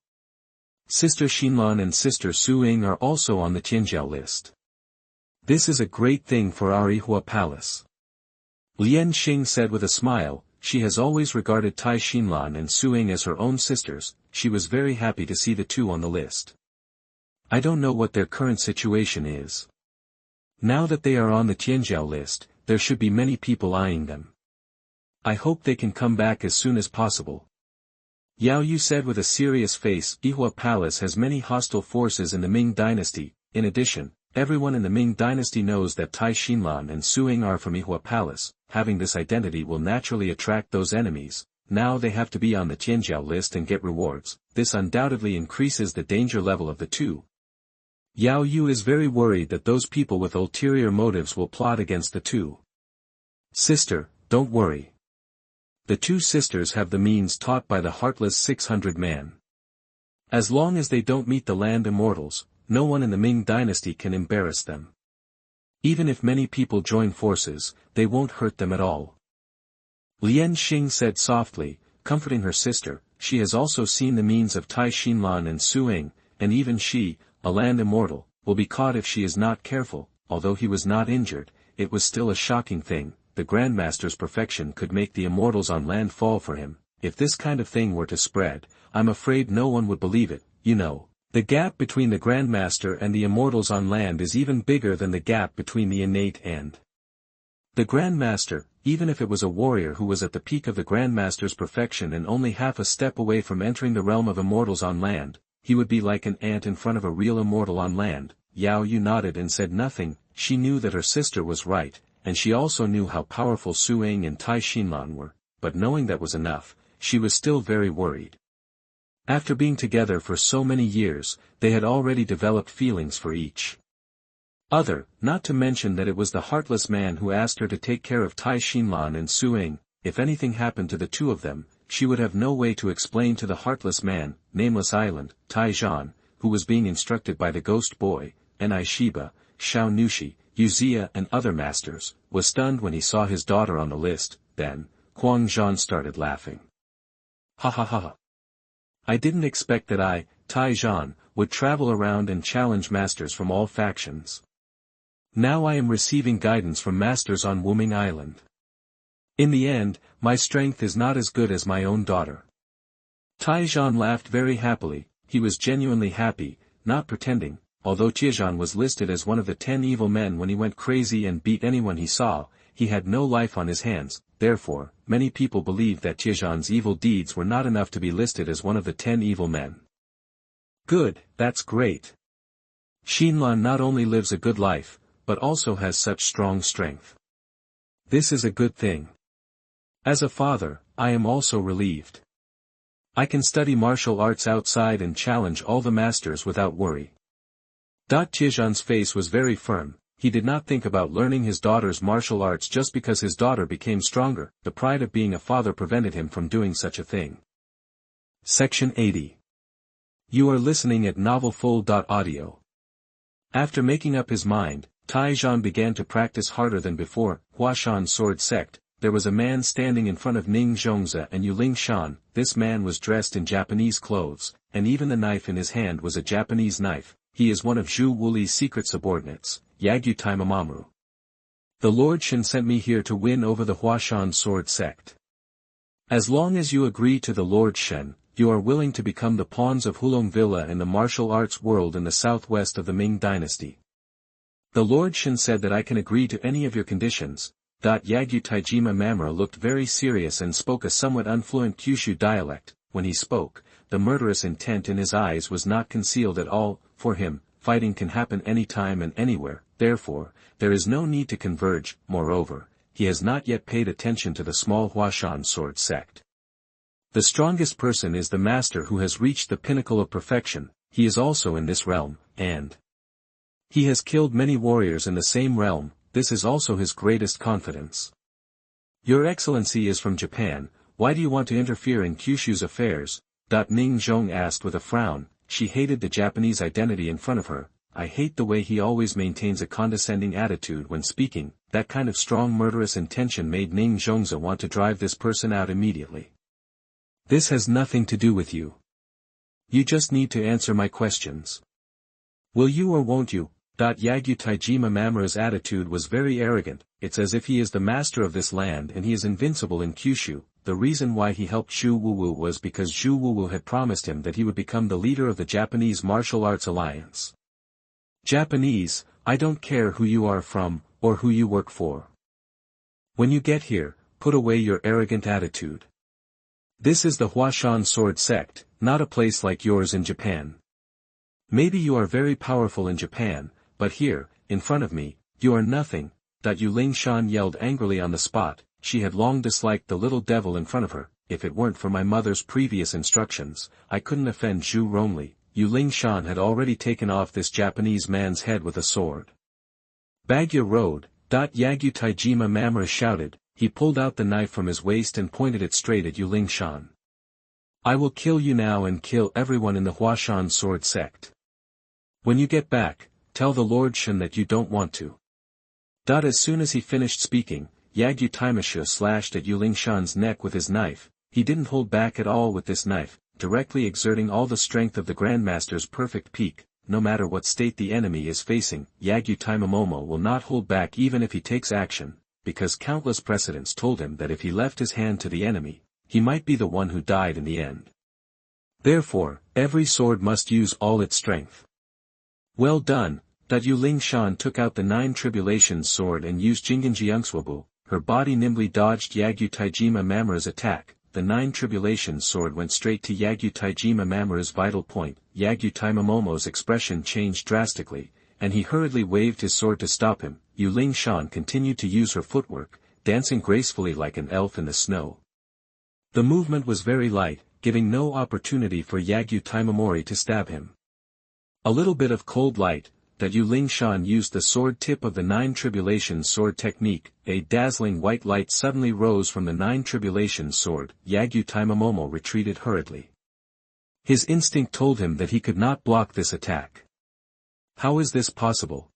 Sister Xinlan and Sister Suing are also on the Tianjiao list. This is a great thing for our Yihua Palace. Lian Xing said with a smile. She has always regarded Tai Xinlan and Suing as her own sisters. She was very happy to see the two on the list. I don't know what their current situation is. Now that they are on the Tianjiao list, there should be many people eyeing them. I hope they can come back as soon as possible. Yao Yu said with a serious face. Yihua Palace has many hostile forces in the Ming Dynasty. In addition, everyone in the Ming Dynasty knows that Tai Xinlan and Suing are from Yihua Palace. Having this identity will naturally attract those enemies. Now they have to be on the Tianjiao list and get rewards. This undoubtedly increases the danger level of the two. Yao Yu is very worried that those people with ulterior motives will plot against the two. Sister, don't worry. The two sisters have the means taught by the heartless 600 man. As long as they don't meet the land immortals, no one in the Ming Dynasty can embarrass them. Even if many people join forces, they won't hurt them at all. Lian Xing said softly, comforting her sister. She has also seen the means of Tai Xinlan and Suing, and even she, a land immortal, will be caught if she is not careful. Although he was not injured, it was still a shocking thing. The Grandmaster's perfection could make the immortals on land fall for him. If this kind of thing were to spread, I'm afraid no one would believe it. You know, the gap between the Grandmaster and the immortals on land is even bigger than the gap between the innate and the Grandmaster. Even if it was a warrior who was at the peak of the Grandmaster's perfection and only half a step away from entering the realm of immortals on land, he would be like an ant in front of a real immortal on land. Yao Yu nodded and said nothing. She knew that her sister was right, and she also knew how powerful Suing and Tai Xinlan were, but knowing that was enough, she was still very worried. After being together for so many years, they had already developed feelings for each other, not to mention that it was the heartless man who asked her to take care of Tai Xinlan and Suing. If anything happened to the two of them, she would have no way to explain to the heartless man. Nameless Island, Taizhan, who was being instructed by the ghost boy, Ni Shiba, Xiao Nushi, Yuzia and other masters, was stunned when he saw his daughter on the list. Then, Huang Zhan started laughing. Ha ha ha ha. I didn't expect that I, Taizhan, would travel around and challenge masters from all factions. Now I am receiving guidance from masters on Wuming Island. In the end, my strength is not as good as my own daughter. Taizhan laughed very happily. He was genuinely happy, not pretending. Although Tiezhan was listed as one of the 10 evil men when he went crazy and beat anyone he saw, he had no life on his hands. Therefore, many people believed that Tiezhan's evil deeds were not enough to be listed as one of the 10 evil men. Good, that's great. Xinlan not only lives a good life, but also has such strong strength. This is a good thing. As a father, I am also relieved. I can study martial arts outside and challenge all the masters without worry. Tiezhan's face was very firm. He did not think about learning his daughter's martial arts just because his daughter became stronger. The pride of being a father prevented him from doing such a thing. Section 80. You are listening at novelfull.audio. After making up his mind, Taizhan began to practice harder than before. Huashan Sword Sect. There was a man standing in front of Ning Zhongzi and Yuling Shan. This man was dressed in Japanese clothes, and even the knife in his hand was a Japanese knife. He is one of Zhu Wuli's secret subordinates, Yagyu Taimamamu. The Lord Shen sent me here to win over the Huashan Sword Sect. As long as you agree to the Lord Shen, you are willing to become the pawns of Hulong Villa in the martial arts world in the southwest of the Ming Dynasty. The Lord Shen said that I can agree to any of your conditions. Yagyu Taijima Mamra looked very serious and spoke a somewhat unfluent Kyushu dialect. When he spoke, the murderous intent in his eyes was not concealed at all. For him, fighting can happen anytime and anywhere, therefore, there is no need to converge. Moreover, he has not yet paid attention to the small Huashan sword sect. The strongest person is the master who has reached the pinnacle of perfection. He is also in this realm, and he has killed many warriors in the same realm. This is also his greatest confidence. Your Excellency is from Japan, why do you want to interfere in Kyushu's affairs? Ning Zhong asked with a frown. She hated the Japanese identity in front of her. I hate the way he always maintains a condescending attitude when speaking. That kind of strong murderous intention made Ning Zhongza want to drive this person out immediately. This has nothing to do with you. You just need to answer my questions. Will you or won't you? Yagyu Taijima Mamura's attitude was very arrogant. It's as if he is the master of this land and he is invincible in Kyushu. The reason why he helped Zhu Wuwu was because Zhu Wuwu had promised him that he would become the leader of the Japanese Martial Arts Alliance. Japanese, I don't care who you are from, or who you work for. When you get here, put away your arrogant attitude. This is the Huashan sword sect, not a place like yours in Japan. Maybe you are very powerful in Japan, but here, in front of me, you are nothing. Yu Lingshan yelled angrily on the spot. She had long disliked the little devil in front of her. If it weren't for my mother's previous instructions, I couldn't offend Zhu Rongli. Yu Lingshan had already taken off this Japanese man's head with a sword. Bagya Road. Yagyu Taijima Mamura shouted. He pulled out the knife from his waist and pointed it straight at Yu Lingshan. I will kill you now and kill everyone in the Huashan sword sect. When you get back, tell the Lord Shen that you don't want to. As soon as he finished speaking, Yagyu Taimashu slashed at Yu Lingshan's neck with his knife. He didn't hold back at all with this knife, directly exerting all the strength of the Grandmaster's perfect peak. No matter what state the enemy is facing, Yagyu Taimamomo will not hold back even if he takes action, because countless precedents told him that if he left his hand to the enemy, he might be the one who died in the end. Therefore, every sword must use all its strength. Well done. Yu Lingshan took out the 9 Tribulations sword and used Jingenjiungswabu. Her body nimbly dodged Yagyu Taijima Mamura's attack. The 9 Tribulations sword went straight to Yagyu Taijima Mamura's vital point. Yagyu Taimamomo's expression changed drastically, and he hurriedly waved his sword to stop him. Yu Lingshan continued to use her footwork, dancing gracefully like an elf in the snow. The movement was very light, giving no opportunity for Yagyu Taimamori to stab him. A little bit of cold light. Yu Lingshan used the sword tip of the 9 Tribulations sword technique. A dazzling white light suddenly rose from the 9 Tribulations sword. Yagyu Taimamomo retreated hurriedly. His instinct told him that he could not block this attack. How is this possible?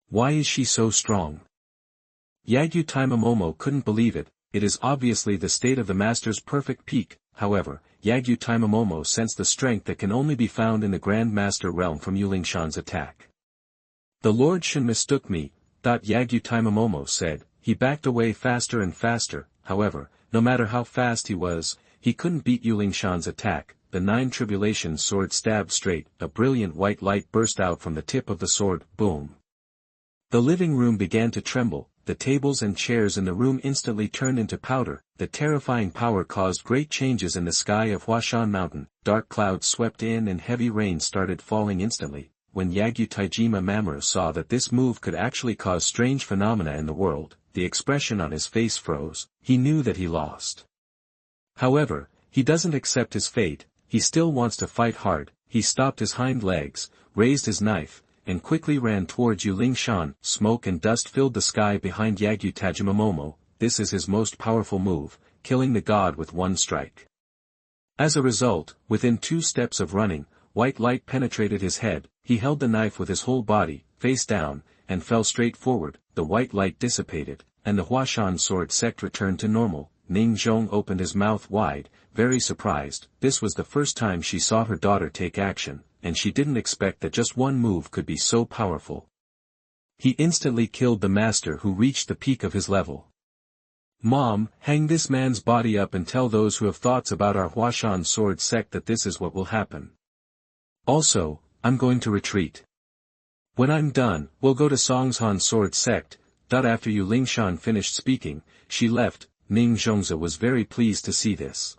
Why is she so strong? Yagyu Taimamomo couldn't believe it. It is obviously the state of the master's perfect peak. However, Yagyu Taimamomo sensed the strength that can only be found in the Grand Master realm from Yu Lingshan's attack. The Lord Shen mistook me, Yagyu Taimamomo said. He backed away faster and faster. However, no matter how fast he was, he couldn't beat Yu Lingshan's attack. The 9 Tribulations sword stabbed straight. A brilliant white light burst out from the tip of the sword. Boom. The living room began to tremble. The tables and chairs in the room instantly turned into powder. The terrifying power caused great changes in the sky of Huashan Mountain. Dark clouds swept in and heavy rain started falling instantly. When Yagyu Taijima Mamura saw that this move could actually cause strange phenomena in the world, the expression on his face froze. He knew that he lost. However, he doesn't accept his fate. He still wants to fight hard. He stopped his hind legs, raised his knife, and quickly ran towards Yu Lingshan. Smoke and dust filled the sky behind Yagyu Tajimamomo. This is his most powerful move, killing the god with one strike. As a result, within 2 steps of running, white light penetrated his head. He held the knife with his whole body, face down, and fell straight forward. The white light dissipated, and the Huashan sword sect returned to normal. Ning Zhong opened his mouth wide, very surprised. This was the first time she saw her daughter take action, and she didn't expect that just one move could be so powerful. He instantly killed the master who reached the peak of his level. Mom, hang this man's body up and tell those who have thoughts about our Huashan sword sect that this is what will happen. Also, I'm going to retreat. When I'm done, we'll go to Songshan sword sect. After Yu Lingshan finished speaking, she left. Ning Zhongza was very pleased to see this.